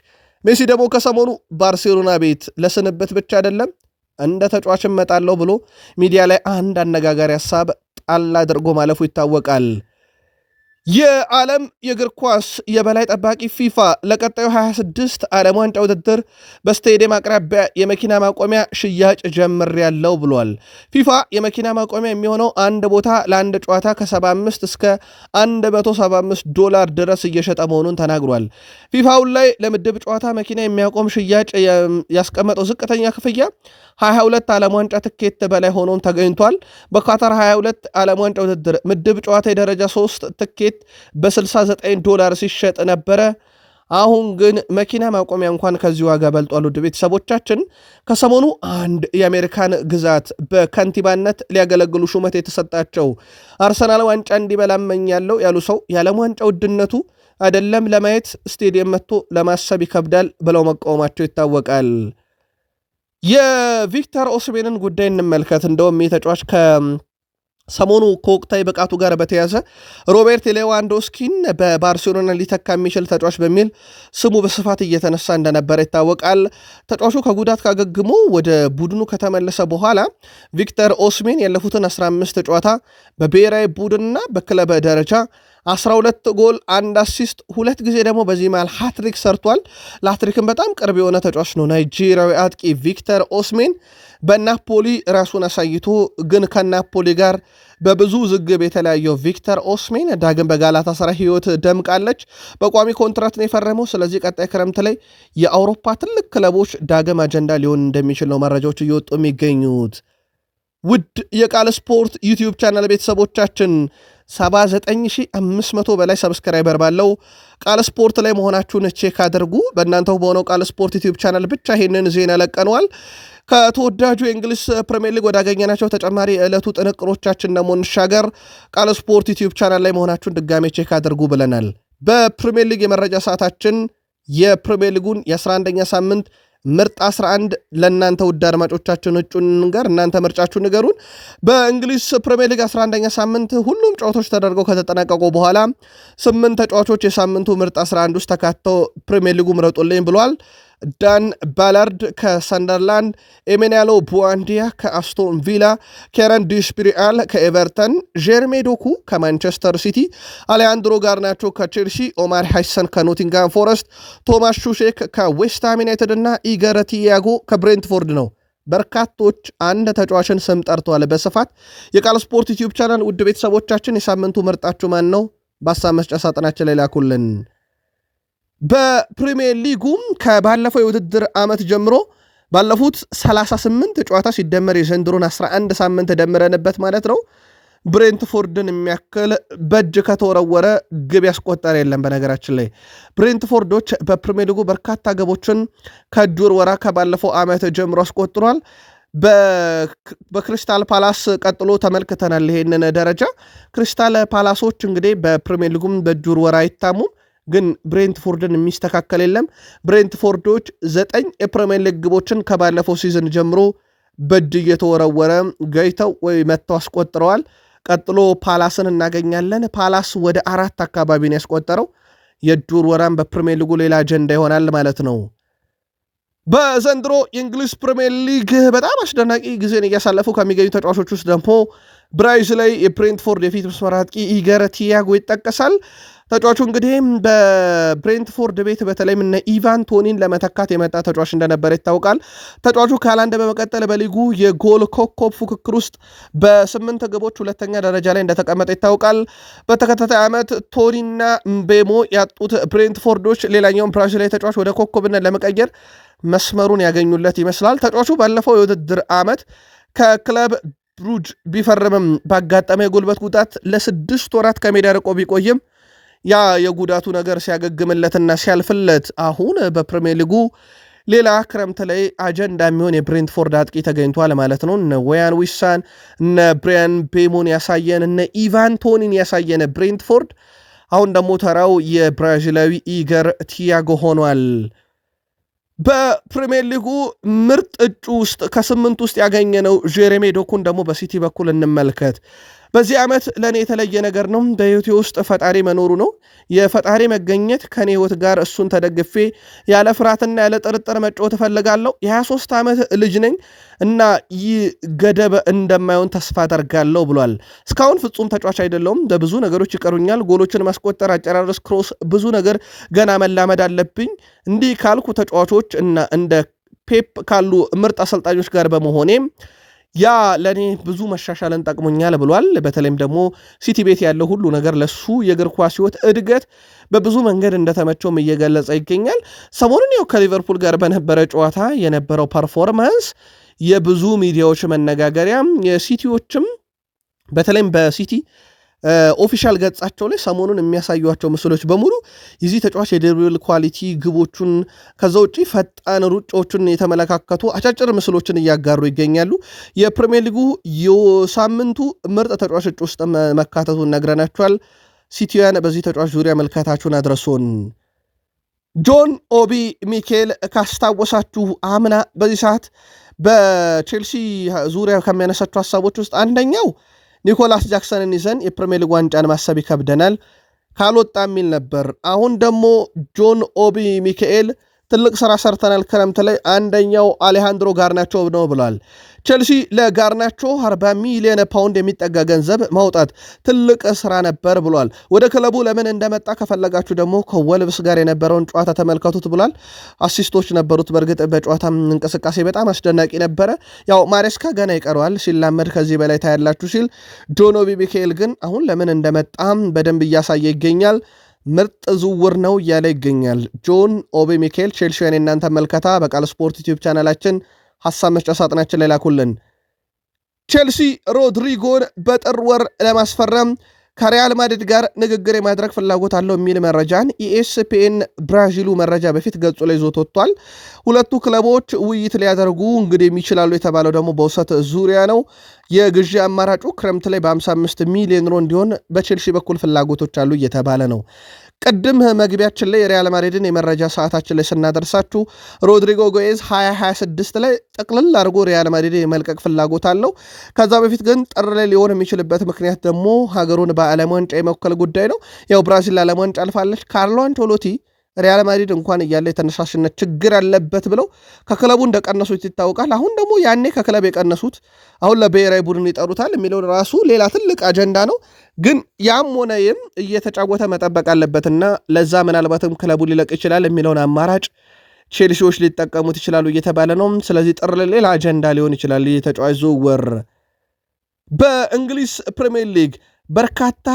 [SPEAKER 1] ሜሲ ደግሞ ከሰሞኑ ባርሴሎና ቤት ለስንብት ብቻ አይደለም እንደ ተጫዋችም መጣለው ብሎ ሚዲያ ላይ አንድ አነጋጋሪ ሐሳብ ጣል አድርጎ ማለፉ ይታወቃል። የዓለም የእግር ኳስ የበላይ ጠባቂ ፊፋ ለቀጣዩ 26 ዓለም ዋንጫ ውድድር በስቴዲየም አቅራቢያ የመኪና ማቆሚያ ሽያጭ ጀምሬያለሁ ብሏል። ፊፋ የመኪና ማቆሚያ የሚሆነው አንድ ቦታ ለአንድ ጨዋታ ከ75 እስከ $175 ድረስ እየሸጠ መሆኑን ተናግሯል። ፊፋውን ላይ ለምድብ ጨዋታ መኪና የሚያቆም ሽያጭ ያስቀመጠው ዝቅተኛ ክፍያ 22 ዓለም ዋንጫ ትኬት በላይ ሆኖም ተገኝቷል። በካታር 22 ዓለም ዋንጫ ውድድር ምድብ ጨዋታ የደረጃ 3 ትኬት በ$69 ሲሸጥ ነበረ። አሁን ግን መኪና ማቆሚያ እንኳን ከዚህ ዋጋ በልጧል። ውድ ቤተሰቦቻችን ከሰሞኑ አንድ የአሜሪካን ግዛት በከንቲባነት ሊያገለግሉ ሹመት የተሰጣቸው አርሰናል ዋንጫ እንዲበላ እመኛለሁ ያሉ ሰው የዓለም ዋንጫ ውድነቱ አይደለም ለማየት ስቴዲየም መጥቶ ለማሰብ ይከብዳል ብለው መቃወማቸው ይታወቃል። የቪክተር ኦስሜንን ጉዳይ እንመልከት። እንደውም የተጫዋች ሰሞኑ ከወቅታዊ ብቃቱ ጋር በተያዘ ሮቤርት ሌዋንዶስኪን በባርሴሎና ሊተካ የሚችል ተጫዋች በሚል ስሙ በስፋት እየተነሳ እንደነበረ ይታወቃል። ተጫዋቹ ከጉዳት ካገግሞ ወደ ቡድኑ ከተመለሰ በኋላ ቪክተር ኦስሜን ያለፉትን 15 ጨዋታ በብሔራዊ ቡድንና በክለብ ደረጃ 12 ጎል 1 አሲስት 2 ጊዜ ደግሞ በዚህ መሃል ሃትሪክ ሰርቷል። ለሃትሪክም በጣም ቅርብ የሆነ ተጫዋች ነው ናይጄሪያዊ አጥቂ ቪክተር ኦስሜን። በናፖሊ ራሱን አሳይቶ ግን ከናፖሊ ጋር በብዙ ዝግብ የተለያየው ቪክተር ኦስሜን ዳግም በጋላታሳራይ ሕይወት ደምቃለች። በቋሚ ኮንትራት ነው የፈረመው። ስለዚህ ቀጣይ ክረምት ላይ የአውሮፓ ትልቅ ክለቦች ዳግም አጀንዳ ሊሆን እንደሚችል ነው መረጃዎች እየወጡ የሚገኙት። ውድ የቃል ስፖርት ዩቲዩብ ቻናል ቤተሰቦቻችን 79500 በላይ ሰብስክራይበር ባለው ቃል ስፖርት ላይ መሆናችሁን ቼክ አድርጉ። በእናንተው በሆነው ቃል ስፖርት ዩቲዩብ ቻናል ብቻ ይህንን ዜና ለቀነዋል። ከተወዳጁ የእንግሊዝ ፕሪሚየር ሊግ ወዳገኘናቸው ተጨማሪ የዕለቱ ጥንቅሮቻችን ደግሞ እንሻገር። ቃል ስፖርት ዩቲዩብ ቻናል ላይ መሆናችሁን ድጋሜ ቼክ አድርጉ ብለናል። በፕሪሚየር ሊግ የመረጃ ሰዓታችን የፕሪሚየር ሊጉን የ11ኛ ሳምንት ምርጥ 11 ለእናንተ ውድ አድማጮቻችን እጩን ንገር፣ እናንተ ምርጫችሁን ንገሩን። በእንግሊዝ ፕሪሚየር ሊግ 11ኛ ሳምንት ሁሉም ጨዋታዎች ተደርገው ከተጠናቀቁ በኋላ 8 ተጫዋቾች የሳምንቱ ምርጥ 11 ውስጥ ተካተው ፕሪሚየር ሊጉ ምረጡልኝ ብሏል። ዳን ባላርድ ከሰንደርላንድ፣ ኤሜኒያሎ ቡዋንዲያ ከአስቶን ቪላ፣ ኬረን ዲስፒሪአል ከኤቨርተን፣ ጀርሜ ዶኩ ከማንቸስተር ሲቲ፣ አሌያንድሮ ጋርናቾ ከቼልሲ፣ ኦማር ሃይሰን ከኖቲንጋም ፎረስት፣ ቶማስ ሹሼክ ከዌስትሃም ዩናይትድ እና ኢገር ቲያጎ ከብሬንትፎርድ ነው። በርካቶች አንድ ተጫዋችን ስም ጠርተዋል በስፋት። የቃል ስፖርት ዩቲዩብ ቻናል ውድ ቤተሰቦቻችን የሳምንቱ ምርጣችሁ ማን ነው? በሀሳብ መስጫ ሳጥናችን ላይ ላኩልን። በፕሪሚየር ሊጉም ከባለፈው የውድድር ዓመት ጀምሮ ባለፉት 38 ጨዋታ ሲደመር የዘንድሮን 11 ሳምንት ደምረንበት ማለት ነው ብሬንትፎርድን የሚያክል በእጅ ከተወረወረ ግብ ያስቆጠረ የለም። በነገራችን ላይ ብሬንትፎርዶች በፕሪሚየር ሊጉ በርካታ ግቦችን ከእጅ ውርወራ ከባለፈው ዓመት ጀምሮ አስቆጥሯል። በክሪስታል ፓላስ ቀጥሎ ተመልክተናል ይሄንን ደረጃ። ክሪስታል ፓላሶች እንግዲህ በፕሪሚየር ሊጉም በእጅ ውርወራ አይታሙም፣ ግን ብሬንትፎርድን የሚስተካከል የለም። ብሬንትፎርዶች 9 የፕሪሚየር ሊግ ግቦችን ከባለፈው ሲዝን ጀምሮ በእጅ እየተወረወረ ገይተው ወይ መጥተው አስቆጥረዋል። ቀጥሎ ፓላስን እናገኛለን። ፓላስ ወደ 4 አካባቢ ነው ያስቆጠረው። የእጅ ውርወራም በፕሪሚየር ሊጉ ሌላ አጀንዳ ይሆናል ማለት ነው። በዘንድሮ የእንግሊዝ ፕሪሚየር ሊግ በጣም አስደናቂ ጊዜን እያሳለፉ ከሚገኙ ተጫዋቾች ውስጥ ደግሞ ብራይዝ ላይ የብሬንትፎርድ የፊት መስመር አጥቂ ኢገር ቲያጎ ይጠቀሳል። ተጫዋቹ እንግዲህ በብሬንትፎርድ ቤት በተለይም እነ ኢቫን ቶኒን ለመተካት የመጣ ተጫዋች እንደነበረ ይታወቃል። ተጫዋቹ ከሃላንድ በመቀጠል በሊጉ የጎል ኮከብ ፉክክር ውስጥ በ8 ግቦች ሁለተኛ ደረጃ ላይ እንደተቀመጠ ይታወቃል። በተከታታይ ዓመት ቶኒና ምቤሞ ያጡት ብሬንትፎርዶች ሌላኛውን ብራዚላዊ ተጫዋች ወደ ኮከብነት ለመቀየር መስመሩን ያገኙለት ይመስላል። ተጫዋቹ ባለፈው የውድድር ዓመት ከክለብ ብሩጅ ቢፈርምም ባጋጠመ የጉልበት ጉዳት ለ6 ወራት ከሜዳ ርቆ ቢቆይም ያ የጉዳቱ ነገር ሲያገግምለትና ሲያልፍለት አሁን በፕሪሚየር ሊጉ ሌላ ክረምት ላይ አጀንዳ የሚሆን የብሬንትፎርድ አጥቂ ተገኝቷል ማለት ነው። እነ ወያን ዊሳን እነ ብሪያን ቤሞን ያሳየን እነ ኢቫን ቶኒን ያሳየን ብሬንትፎርድ አሁን ደግሞ ተራው የብራዚላዊ ኢገር ቲያጎ ሆኗል። በፕሪሚየር ሊጉ ምርጥ እጩ ውስጥ ከ8 ውስጥ ያገኘነው ጀሬሜ ዶኩን ደግሞ በሲቲ በኩል እንመልከት። በዚህ ዓመት ለእኔ የተለየ ነገር ነው። በሕይወቴ ውስጥ ፈጣሪ መኖሩ ነው። የፈጣሪ መገኘት ከኔ ሕይወት ጋር እሱን ተደግፌ ያለ ፍርሃትና ያለ ጥርጥር መጫወት እፈልጋለሁ። የ23 ዓመት ልጅ ነኝ እና ይህ ገደብ እንደማይሆን ተስፋ አደርጋለሁ ብሏል። እስካሁን ፍጹም ተጫዋች አይደለሁም። በብዙ ነገሮች ይቀሩኛል። ጎሎችን ማስቆጠር፣ አጨራረስ፣ ክሮስ፣ ብዙ ነገር ገና መላመድ አለብኝ። እንዲህ ካልኩ ተጫዋቾች እና እንደ ፔፕ ካሉ ምርጥ አሰልጣኞች ጋር በመሆኔም ያ ለእኔ ብዙ መሻሻልን ጠቅሞኛል ብሏል። በተለይም ደግሞ ሲቲ ቤት ያለው ሁሉ ነገር ለሱ የእግር ኳስ ሕይወት እድገት በብዙ መንገድ እንደተመቸውም እየገለጸ ይገኛል። ሰሞኑን ያው ከሊቨርፑል ጋር በነበረ ጨዋታ የነበረው ፐርፎርማንስ የብዙ ሚዲያዎች መነጋገሪያ፣ የሲቲዎችም በተለይም በሲቲ ኦፊሻል ገጻቸው ላይ ሰሞኑን የሚያሳዩቸው ምስሎች በሙሉ የዚህ ተጫዋች የድሪብል ኳሊቲ ግቦቹን ከዛ ውጪ ፈጣን ሩጫዎቹን የተመለካከቱ አጫጭር ምስሎችን እያጋሩ ይገኛሉ። የፕሪሚየር ሊጉ የሳምንቱ ምርጥ ተጫዋቾች ውስጥ መካተቱን ነግረናቸዋል። ሲቲያን በዚህ ተጫዋች ዙሪያ መልከታችሁን አድረሱን። ጆን ኦቢ ሚኬል ካስታወሳችሁ አምና በዚህ ሰዓት በቼልሲ ዙሪያ ከሚያነሳቸው ሀሳቦች ውስጥ አንደኛው ኒኮላስ ጃክሰንን ይዘን የፕሪሚየር ሊግ ዋንጫን ማሰብ ይከብደናል ካልወጣ የሚል ነበር። አሁን ደግሞ ጆን ኦቢ ሚካኤል ትልቅ ስራ ሰርተናል ክረምት ላይ፣ አንደኛው አሌሃንድሮ ጋርናቾ ነው ብሏል። ቼልሲ ለጋርናቾ 40 ሚሊዮን ፓውንድ የሚጠጋ ገንዘብ ማውጣት ትልቅ ስራ ነበር ብሏል። ወደ ክለቡ ለምን እንደመጣ ከፈለጋችሁ ደግሞ ከወልቭስ ጋር የነበረውን ጨዋታ ተመልከቱት ብሏል። አሲስቶች ነበሩት። በእርግጥ በጨዋታ እንቅስቃሴ በጣም አስደናቂ ነበረ። ያው ማሬስካ ገና ይቀረዋል ሲላመድ ከዚህ በላይ ታያላችሁ ሲል፣ ጆን ኦቢ ሚካኤል ግን አሁን ለምን እንደመጣም በደንብ እያሳየ ይገኛል። ምርጥ ዝውውር ነው እያለ ይገኛል። ጆን ኦቢ ሚካኤል ቼልሲያን የእናንተ መልከታ በቃል ስፖርት ዩቲዩብ ቻናላችን ሐሳብ መስጫ ሳጥናችን ላይ ላኩልን። ቼልሲ ሮድሪጎን በጥር ወር ለማስፈረም ከሪያል ማድሪድ ጋር ንግግር የማድረግ ፍላጎት አለው የሚል መረጃን ኢኤስፒኤን ብራዚሉ መረጃ በፊት ገጹ ላይ ይዞት ወጥቷል። ሁለቱ ክለቦች ውይይት ሊያደርጉ እንግዲህ የሚችላሉ የተባለው ደግሞ በውሰት ዙሪያ ነው። የግዢ አማራጩ ክረምት ላይ በ55 ሚሊዮን ዩሮ እንዲሆን በቼልሲ በኩል ፍላጎቶች አሉ እየተባለ ነው። ቅድም መግቢያችን ላይ ሪያል ማድሪድን የመረጃ ሰዓታችን ላይ ስናደርሳችሁ ሮድሪጎ ጎኤዝ 2026 ላይ ጠቅልል አድርጎ ሪያል ማድሪድ የመልቀቅ ፍላጎት አለው። ከዛ በፊት ግን ጥር ላይ ሊሆን የሚችልበት ምክንያት ደግሞ ሀገሩን በዓለም ዋንጫ የመወከል ጉዳይ ነው። ያው ብራዚል ለዓለም ዋንጫ አልፋለች። ካርሎ አንቸሎቲ ሪያል ማድሪድ እንኳን እያለ የተነሳሽነት ችግር አለበት ብለው ከክለቡ እንደቀነሱት ይታወቃል። አሁን ደግሞ ያኔ ከክለብ የቀነሱት አሁን ለብሔራዊ ቡድን ይጠሩታል የሚለውን ራሱ ሌላ ትልቅ አጀንዳ ነው። ግን ያም ሆነ ይም እየተጫወተ መጠበቅ አለበትና ለዛ ምናልባትም ክለቡ ሊለቅ ይችላል የሚለውን አማራጭ ቼልሲዎች ሊጠቀሙት ይችላሉ እየተባለ ነው። ስለዚህ ጥር ሌላ አጀንዳ ሊሆን ይችላል የተጫዋች ዝውውር። በእንግሊዝ ፕሪሚየር ሊግ በርካታ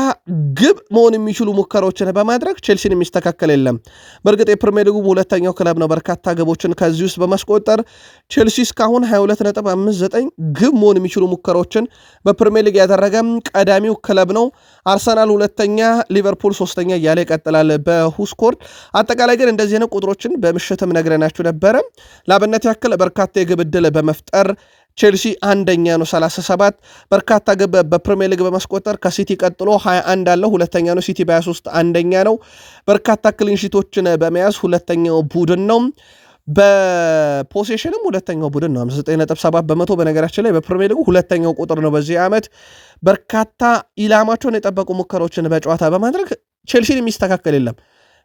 [SPEAKER 1] ግብ መሆን የሚችሉ ሙከራዎችን በማድረግ ቼልሲን የሚስተካከል የለም። በእርግጥ የፕሪሚየር ሊጉ ሁለተኛው ክለብ ነው በርካታ ግቦችን ከዚህ ውስጥ በማስቆጠር ቼልሲ እስካሁን 22.59 ግብ መሆን የሚችሉ ሙከራዎችን በፕሪሚየር ሊግ ያደረገ ቀዳሚው ክለብ ነው። አርሰናል ሁለተኛ፣ ሊቨርፑል ሶስተኛ እያለ ይቀጥላል በሁስኮርድ። አጠቃላይ ግን እንደዚህ አይነት ቁጥሮችን በምሽትም ነግረናችሁ ነበረ። ለአብነት ያክል በርካታ የግብ ዕድል በመፍጠር ቼልሲ አንደኛ ነው 37 በርካታ ግብ በፕሪሚየር ሊግ በማስቆጠር ከሲቲ ቀጥሎ 21 አለው ሁለተኛ ነው። ሲቲ በ23 አንደኛ ነው። በርካታ ክሊንሺቶችን በመያዝ ሁለተኛው ቡድን ነው። በፖሴሽንም ሁለተኛው ቡድን ነው 59.7 በመቶ። በነገራችን ላይ በፕሪሚየር ሊጉ ሁለተኛው ቁጥር ነው በዚህ ዓመት። በርካታ ኢላማቸውን የጠበቁ ሙከራዎችን በጨዋታ በማድረግ ቼልሲን የሚስተካከል የለም።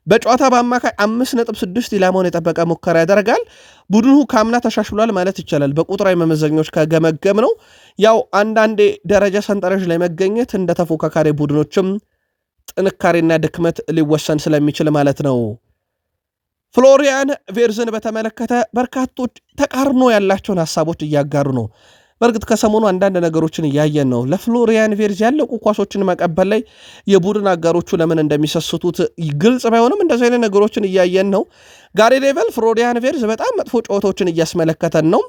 [SPEAKER 1] በጨዋታ በአማካይ 5.6 ኢላማውን የጠበቀ ሙከራ ያደርጋል። ቡድኑ ካምና ተሻሽሏል ማለት ይቻላል። በቁጥራዊ መመዘኛዎች ከገመገም ነው ያው አንዳንዴ ደረጃ ሰንጠረዥ ላይ መገኘት እንደ ተፎካካሪ ቡድኖችም ጥንካሬና ድክመት ሊወሰን ስለሚችል ማለት ነው። ፍሎሪያን ቬርዝን በተመለከተ በርካቶች ተቃርኖ ያላቸውን ሀሳቦች እያጋሩ ነው። በእርግጥ ከሰሞኑ አንዳንድ ነገሮችን እያየን ነው። ለፍሎሪያን ቬርዝ ያለቁ ኳሶችን መቀበል ላይ የቡድን አጋሮቹ ለምን እንደሚሰስቱት ግልጽ ባይሆንም እንደዚህ አይነት ነገሮችን እያየን ነው። ጋሪ ኔቨል ፍሎሪያን ቬርዝ በጣም መጥፎ ጨዋታዎችን እያስመለከተን ነው።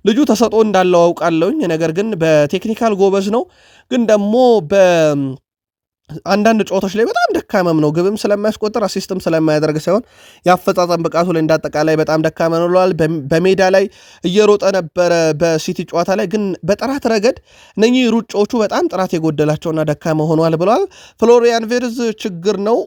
[SPEAKER 1] ልጁ ተሰጥኦ እንዳለው አውቃለሁኝ፣ ነገር ግን በቴክኒካል ጎበዝ ነው፣ ግን ደግሞ አንዳንድ ጨዋታዎች ላይ በጣም ደካመም ነው። ግብም ስለማያስቆጥር አሲስትም ስለማያደርግ ሳይሆን የአፈጻጸም ብቃቱ ላይ እንዳጠቃላይ በጣም ደካመ ነው ብለዋል። በሜዳ ላይ እየሮጠ ነበረ በሲቲ ጨዋታ ላይ፣ ግን በጥራት ረገድ እነኚህ ሩጫዎቹ በጣም ጥራት የጎደላቸውና ደካመ ሆኗል ብለዋል። ፍሎሪያን ቬርዝ ችግር ነው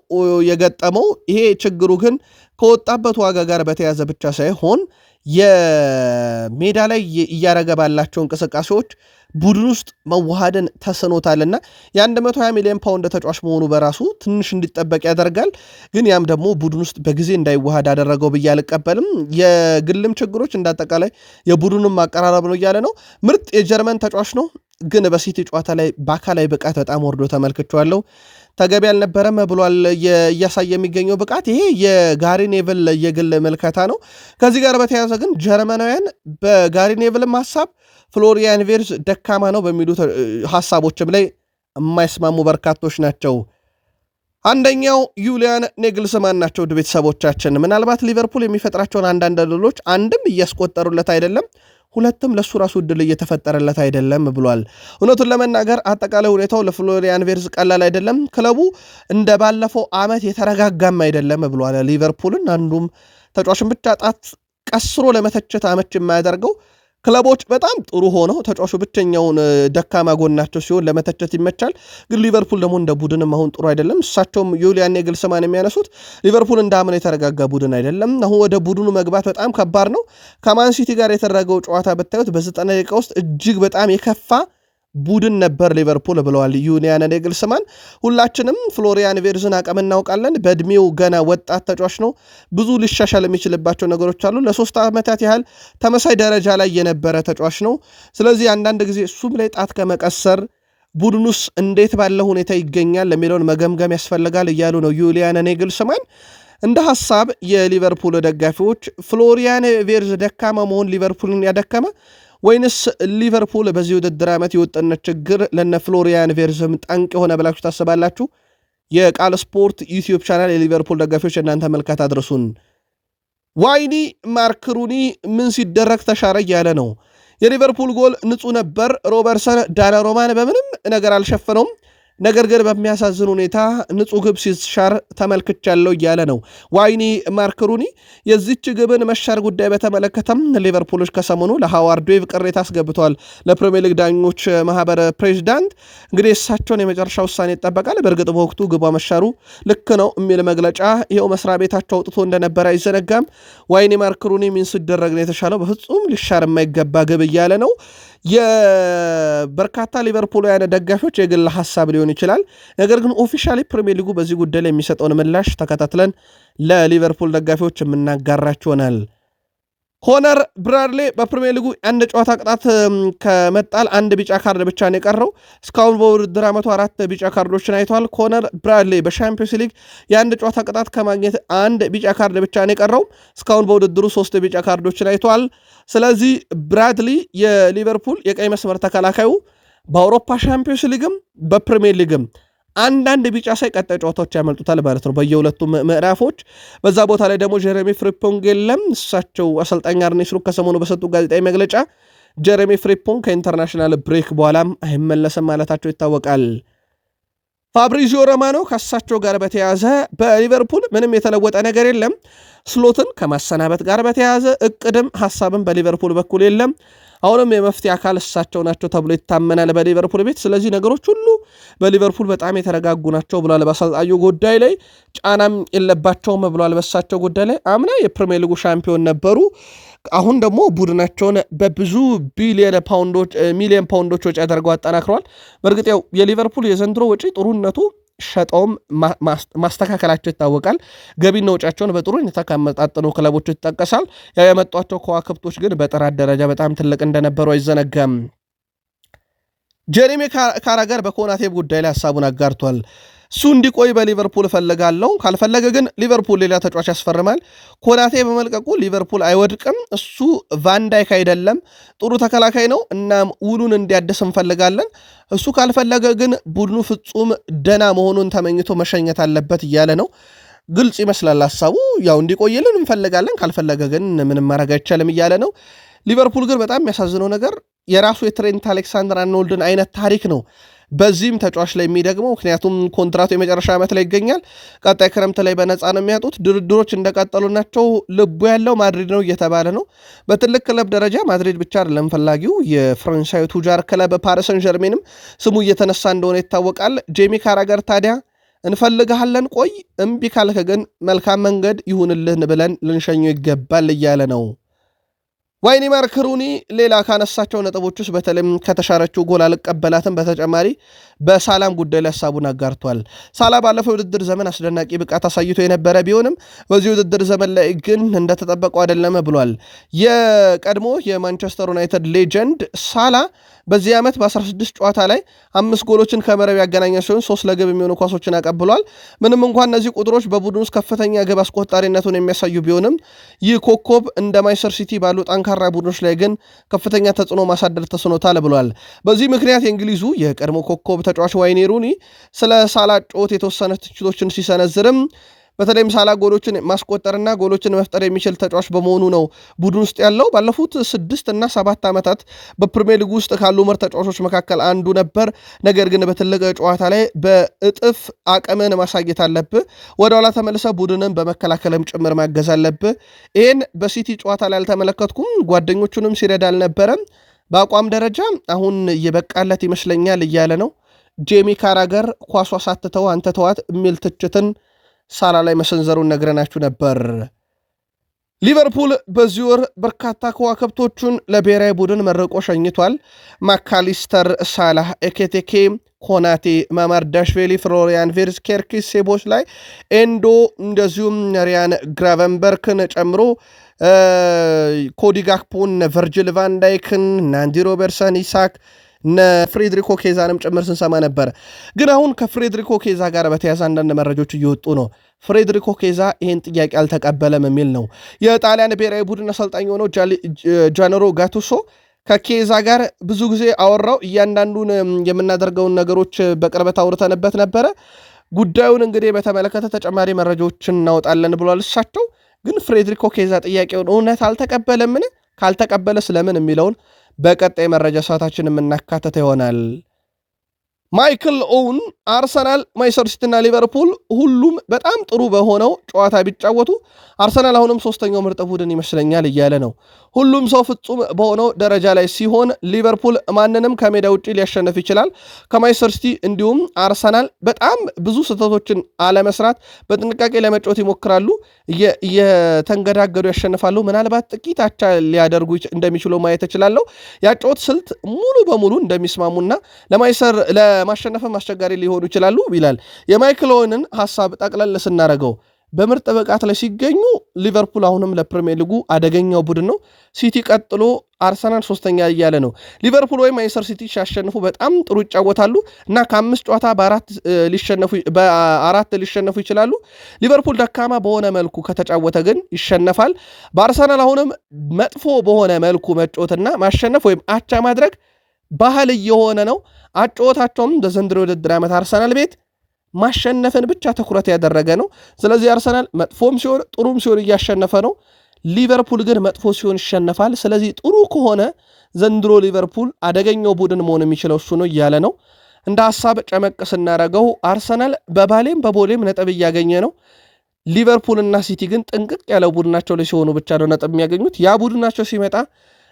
[SPEAKER 1] የገጠመው። ይሄ ችግሩ ግን ከወጣበት ዋጋ ጋር በተያዘ ብቻ ሳይሆን የሜዳ ላይ እያረገ ባላቸው እንቅስቃሴዎች ቡድን ውስጥ መዋሃድን ተስኖታልና የ120 ሚሊዮን ፓውንድ ተጫዋች መሆኑ በራሱ ትንሽ እንዲጠበቅ ያደርጋል። ግን ያም ደግሞ ቡድን ውስጥ በጊዜ እንዳይዋሃድ አደረገው ብዬ አልቀበልም። የግልም ችግሮች እንዳጠቃላይ የቡድኑም ማቀራረብ ነው እያለ ነው። ምርጥ የጀርመን ተጫዋች ነው፣ ግን በሲቲ ጨዋታ ላይ በአካላዊ ብቃት በጣም ወርዶ ተመልክቼዋለሁ። ተገቢ አልነበረም ብሏል። እያሳየ የሚገኘው ብቃት ይሄ የጋሪ ኔቭል የግል መልከታ ነው። ከዚህ ጋር በተያያዘ ግን ጀርመናውያን በጋሪ ኔቭልም ሀሳብ ፍሎሪያን ቬርዝ ደካማ ነው በሚሉ ሀሳቦችም ላይ የማይስማሙ በርካቶች ናቸው። አንደኛው ዩሊያን ኔግልስማን ናቸው። ውድ ቤተሰቦቻችን ምናልባት ሊቨርፑል የሚፈጥራቸውን አንዳንድ ድሎች አንድም እያስቆጠሩለት አይደለም፣ ሁለትም ለሱ ራሱ እድል እየተፈጠረለት አይደለም ብሏል። እውነቱን ለመናገር አጠቃላይ ሁኔታው ለፍሎሪያን ቬርዝ ቀላል አይደለም። ክለቡ እንደ ባለፈው ዓመት የተረጋጋም አይደለም ብሏል። ሊቨርፑልን አንዱም ተጫዋችን ብቻ ጣት ቀስሮ ለመተቸት አመች የማያደርገው ክለቦች በጣም ጥሩ ሆነው ተጫዋቹ ብቸኛውን ደካማ ጎናቸው ሲሆን ለመተቸት ይመቻል። ግን ሊቨርፑል ደግሞ እንደ ቡድንም አሁን ጥሩ አይደለም። እሳቸውም ዩሊያን ኔግልስማን የሚያነሱት ሊቨርፑል እንዳምን የተረጋጋ ቡድን አይደለም። አሁን ወደ ቡድኑ መግባት በጣም ከባድ ነው። ከማን ሲቲ ጋር የተደረገው ጨዋታ ብታዩት በ90 ደቂቃ ውስጥ እጅግ በጣም የከፋ ቡድን ነበር ሊቨርፑል ብለዋል ዩሊያን ኔግልስማን። ሁላችንም ፍሎሪያን ቬርዝን አቅም እናውቃለን። በእድሜው ገና ወጣት ተጫዋች ነው። ብዙ ሊሻሻል የሚችልባቸው ነገሮች አሉ። ለ3 ዓመታት ያህል ተመሳይ ደረጃ ላይ የነበረ ተጫዋች ነው። ስለዚህ አንዳንድ ጊዜ እሱም ላይ ጣት ከመቀሰር ቡድኑስ እንዴት ባለ ሁኔታ ይገኛል የሚለውን መገምገም ያስፈልጋል እያሉ ነው ዩሊያን ኔግልስማን። እንደ ሐሳብ የሊቨርፑል ደጋፊዎች ፍሎሪያን ቬርዝ ደካማ መሆን ሊቨርፑልን ያደከመ ወይንስ ሊቨርፑል በዚህ ውድድር ዓመት የወጥነት ችግር ለነ ፍሎሪያን ቬርዝም ጠንቅ የሆነ ብላችሁ ታስባላችሁ? የቃል ስፖርት ዩቲዩብ ቻናል የሊቨርፑል ደጋፊዎች እናንተ መልካት አድርሱን። ዋይኒ ማርክ ሩኒ ምን ሲደረግ ተሻረ እያለ ነው። የሊቨርፑል ጎል ንጹህ ነበር። ሮበርትሰን ዳናሮማን በምንም ነገር አልሸፈነውም። ነገር ግን በሚያሳዝን ሁኔታ ንጹህ ግብ ሲሻር ተመልክቻለሁ እያለ ነው ዋይኒ ማርክ ሩኒ። የዚች ግብን መሻር ጉዳይ በተመለከተም ሊቨርፑሎች ከሰሞኑ ለሃዋርድ ዌቭ ቅሬታ አስገብተዋል። ለፕሪሚየር ሊግ ዳኞች ማህበር ፕሬዚዳንት እንግዲህ እሳቸውን የመጨረሻ ውሳኔ ይጠበቃል። በእርግጥ በወቅቱ ግቧ መሻሩ ልክ ነው የሚል መግለጫ ይኸው መስሪያ ቤታቸው አውጥቶ እንደነበረ አይዘነጋም። ዋይኒ ማርክ ሩኒ ምን ሲደረግ ነው የተሻለው? በፍጹም ሊሻር የማይገባ ግብ እያለ ነው። የበርካታ ሊቨርፑልውያን ደጋፊዎች የግል ሀሳብ ሊሆን ሊሆን ይችላል። ነገር ግን ኦፊሻሊ ፕሪሚየር ሊጉ በዚህ ጉዳይ ላይ የሚሰጠውን ምላሽ ተከታትለን ለሊቨርፑል ደጋፊዎች የምናጋራችሁ ይሆናል። ኮነር ብራድሌ በፕሪሚየር ሊጉ አንድ ጨዋታ ቅጣት ከመጣል አንድ ቢጫ ካርድ ብቻ ነው የቀረው። እስካሁን በውድድር ዓመቱ 4 ቢጫ ካርዶችን አይቷል። ኮነር ብራድሌ በሻምፒዮንስ ሊግ የአንድ ጨዋታ ቅጣት ከማግኘት አንድ ቢጫ ካርድ ብቻ ነው የቀረው። እስካሁን በውድድሩ 3 ቢጫ ካርዶችን አይቷል። ስለዚህ ብራድሊ የሊቨርፑል የቀይ መስመር ተከላካዩ በአውሮፓ ሻምፒዮንስ ሊግም በፕሪሚየር ሊግም አንዳንድ ቢጫ ሳይ ቀጣይ ጨዋታዎች ያመልጡታል ማለት ነው በየሁለቱም ምዕራፎች። በዛ ቦታ ላይ ደግሞ ጀረሚ ፍሪፖንግ የለም። እሳቸው አሰልጣኝ አርኔ ስሎት ከሰሞኑ በሰጡ ጋዜጣዊ መግለጫ ጀረሚ ፍሪፖንግ ከኢንተርናሽናል ብሬክ በኋላም አይመለስም ማለታቸው ይታወቃል። ፋብሪዚዮ ሮማኖ ከእሳቸው ጋር በተያያዘ በሊቨርፑል ምንም የተለወጠ ነገር የለም። ስሎትን ከማሰናበት ጋር በተያያዘ እቅድም ሐሳብም በሊቨርፑል በኩል የለም። አሁንም የመፍትሄ አካል እሳቸው ናቸው ተብሎ ይታመናል በሊቨርፑል ቤት። ስለዚህ ነገሮች ሁሉ በሊቨርፑል በጣም የተረጋጉ ናቸው ብሏል። በአሰልጣኙ ጉዳይ ላይ ጫናም የለባቸውም ብሏል። በእሳቸው ጉዳይ ላይ አምና የፕሪሚየር ሊጉ ሻምፒዮን ነበሩ። አሁን ደግሞ ቡድናቸውን በብዙ ሚሊዮን ፓውንዶች ወጪ አድርገው አጠናክረዋል። በእርግጥ ያው የሊቨርፑል የዘንድሮ ወጪ ጥሩነቱ ሸጠውም ማስተካከላቸው ይታወቃል። ገቢና ወጪያቸውን በጥሩ ሁኔታ ካመጣጠኑ ክለቦች ይጠቀሳል። ያው ያመጧቸው ከዋክብቶች ግን በጥራት ደረጃ በጣም ትልቅ እንደነበሩ አይዘነጋም። ጀሬሚ ካራገር በኮናቴ ጉዳይ ላይ ሀሳቡን አጋርቷል። እሱ እንዲቆይ በሊቨርፑል እፈልጋለሁ፣ ካልፈለገ ግን ሊቨርፑል ሌላ ተጫዋች ያስፈርማል። ኮናቴ በመልቀቁ ሊቨርፑል አይወድቅም። እሱ ቫንዳይክ አይደለም፣ ጥሩ ተከላካይ ነው። እናም ውሉን እንዲያድስ እንፈልጋለን። እሱ ካልፈለገ ግን ቡድኑ ፍጹም ደና መሆኑን ተመኝቶ መሸኘት አለበት እያለ ነው። ግልጽ ይመስላል ሀሳቡ። ያው እንዲቆይልን እንፈልጋለን፣ ካልፈለገ ግን ምንም ማድረግ አይቻልም እያለ ነው። ሊቨርፑል ግን በጣም የሚያሳዝነው ነገር የራሱ የትሬንት አሌክሳንደር አርኖልድን አይነት ታሪክ ነው በዚህም ተጫዋች ላይ የሚደግመው። ምክንያቱም ኮንትራቱ የመጨረሻ ዓመት ላይ ይገኛል። ቀጣይ ክረምት ላይ በነፃ ነው የሚያጡት። ድርድሮች እንደቀጠሉ ናቸው። ልቡ ያለው ማድሪድ ነው እየተባለ ነው። በትልቅ ክለብ ደረጃ ማድሪድ ብቻ አይደለም ፈላጊው፣ የፈረንሳዩ ቱጃር ክለብ ፓሪስ ሰን ዠርሜንም ስሙ እየተነሳ እንደሆነ ይታወቃል። ጄሚ ካራገር ታዲያ እንፈልግሃለን፣ ቆይ እምቢ ካልከ ግን መልካም መንገድ ይሁንልህን ብለን ልንሸኘው ይገባል እያለ ነው። ዋይኒ ማርክ ሩኒ ሌላ ካነሳቸው ነጥቦች ውስጥ በተለይም ከተሻረችው ጎል አልቀበላትም በተጨማሪ በሳላም ጉዳይ ላይ ሀሳቡን አጋርቷል። ሳላ ባለፈው የውድድር ዘመን አስደናቂ ብቃት አሳይቶ የነበረ ቢሆንም በዚህ ውድድር ዘመን ላይ ግን እንደተጠበቀው አይደለም ብሏል። የቀድሞ የማንቸስተር ዩናይትድ ሌጀንድ ሳላ በዚህ ዓመት በ16 ጨዋታ ላይ 5 ጎሎችን ከመረብ ያገናኘ ሲሆን 3 ለግብ የሚሆኑ ኳሶችን አቀብሏል። ምንም እንኳን እነዚህ ቁጥሮች በቡድን ውስጥ ከፍተኛ ግብ አስቆጣሪነቱን የሚያሳዩ ቢሆንም ይህ ኮከብ እንደ ማንቸስተር ሲቲ ባሉ ጠንካራ ቡድኖች ላይ ግን ከፍተኛ ተጽዕኖ ማሳደር ተስኖታል ብሏል። በዚህ ምክንያት የእንግሊዙ የቀድሞ ኮከብ ተጫዋች ዋይኒ ሩኒ ስለ ሳላ ጨዋታ የተወሰነ ትችቶችን ሲሰነዝርም በተለይም ሳላ ጎሎችን ማስቆጠርና ጎሎችን መፍጠር የሚችል ተጫዋች በመሆኑ ነው ቡድን ውስጥ ያለው። ባለፉት 6 እና 7 ዓመታት በፕሪሚየር ሊግ ውስጥ ካሉ ምርጥ ተጫዋቾች መካከል አንዱ ነበር። ነገር ግን በትልቅ ጨዋታ ላይ በእጥፍ አቅምን ማሳየት አለብህ። ወደ ኋላ ተመልሰ ቡድንን በመከላከልም ጭምር ማገዝ አለብህ። ይህን በሲቲ ጨዋታ ላይ አልተመለከትኩም። ጓደኞቹንም ሲረዳ አልነበረም። በአቋም ደረጃ አሁን እየበቃለት ይመስለኛል እያለ ነው። ጄሚ ካራገር ኳሷ ሳትተው አንተ ተዋት የሚል ትችትን ሳላ ላይ መሰንዘሩን ነግረናችሁ ነበር። ሊቨርፑል በዚህ ወር በርካታ ከዋክብቶቹን ለብሔራዊ ቡድን መርቆ ሸኝቷል። ማካሊስተር፣ ሳላህ፣ ኤኬቴኬ፣ ኮናቴ፣ ማማርዳሽቬሊ፣ ፍሎሪያን ቪርትዝ፣ ኬርኪስ፣ ሴቦስ ላይ ኤንዶ እንደዚሁም ሪያን ግራቨንበርክን ጨምሮ ኮዲ ጋክፖን፣ ቨርጅል ቫንዳይክን፣ ናንዲ ሮበርትሰን፣ ኢሳክ ፍሬድሪኮ ኬዛንም ጭምር ስንሰማ ነበር። ግን አሁን ከፍሬድሪኮ ኬዛ ጋር በተያያዘ አንዳንድ መረጃዎች እየወጡ ነው። ፍሬድሪኮ ኬዛ ይህን ጥያቄ አልተቀበለም የሚል ነው። የጣሊያን ብሔራዊ ቡድን አሰልጣኝ ሆነው ጃነሮ ጋቱሶ ከኬዛ ጋር ብዙ ጊዜ አወራው፣ እያንዳንዱን የምናደርገውን ነገሮች በቅርበት አውርተንበት ነበረ። ጉዳዩን እንግዲህ በተመለከተ ተጨማሪ መረጃዎችን እናወጣለን ብሏል። እሳቸው ግን ፍሬድሪኮ ኬዛ ጥያቄውን እውነት አልተቀበለምን? ካልተቀበለ ስለምን የሚለውን በቀጣይ መረጃ ሰዓታችን የምናካተተ ይሆናል። ማይክል ኦውን አርሰናል፣ ማንቸስተር ሲቲ እና ሊቨርፑል ሁሉም በጣም ጥሩ በሆነው ጨዋታ ቢጫወቱ አርሰናል አሁንም 3ኛው ምርጥ ቡድን ይመስለኛል እያለ ነው። ሁሉም ሰው ፍጹም በሆነው ደረጃ ላይ ሲሆን ሊቨርፑል ማንንም ከሜዳ ውጭ ሊያሸንፍ ይችላል። ከማንቸስተር ሲቲ እንዲሁም አርሰናል በጣም ብዙ ስህተቶችን አለመስራት በጥንቃቄ ለመጫወት ይሞክራሉ፣ እየተንገዳገዱ ያሸንፋሉ። ምናልባት ጥቂት አቻ ሊያደርጉ እንደሚችሉ ማየት እችላለሁ። ያጫወት ስልት ሙሉ በሙሉ እንደሚስማሙና ለማሸነፍም አስቸጋሪ ሊሆኑ ይችላሉ ይላል። የማይክል ኦዌንን ሐሳብ ጠቅለል ስናደርገው በምርጥ ብቃት ላይ ሲገኙ ሊቨርፑል አሁንም ለፕሪሚየር ሊጉ አደገኛው ቡድን ነው። ሲቲ ቀጥሎ አርሰናል ሶስተኛ እያለ ነው። ሊቨርፑል ወይም ማንቸስተር ሲቲ ሲያሸንፉ በጣም ጥሩ ይጫወታሉ እና ከ5 ጨዋታ በአራት ሊሸነፉ ይችላሉ። ሊቨርፑል ደካማ በሆነ መልኩ ከተጫወተ ግን ይሸነፋል። በአርሰናል አሁንም መጥፎ በሆነ መልኩ መጫወትና ማሸነፍ ወይም አቻ ማድረግ ባህል እየሆነ ነው። አጫወታቸውም በዘንድሮ ውድድር ዓመት አርሰናል ቤት ማሸነፍን ብቻ ትኩረት ያደረገ ነው። ስለዚህ አርሰናል መጥፎም ሲሆን ጥሩም ሲሆን እያሸነፈ ነው። ሊቨርፑል ግን መጥፎ ሲሆን ይሸነፋል። ስለዚህ ጥሩ ከሆነ ዘንድሮ ሊቨርፑል አደገኛው ቡድን መሆን የሚችለው እሱ ነው እያለ ነው። እንደ ሐሳብ ጨመቅ ስናደርገው አርሰናል በባሌም በቦሌም ነጥብ እያገኘ ነው። ሊቨርፑል እና ሲቲ ግን ጥንቅቅ ያለው ቡድናቸው ላይ ሲሆኑ ብቻ ነው ነጥብ የሚያገኙት። ያ ቡድናቸው ሲመጣ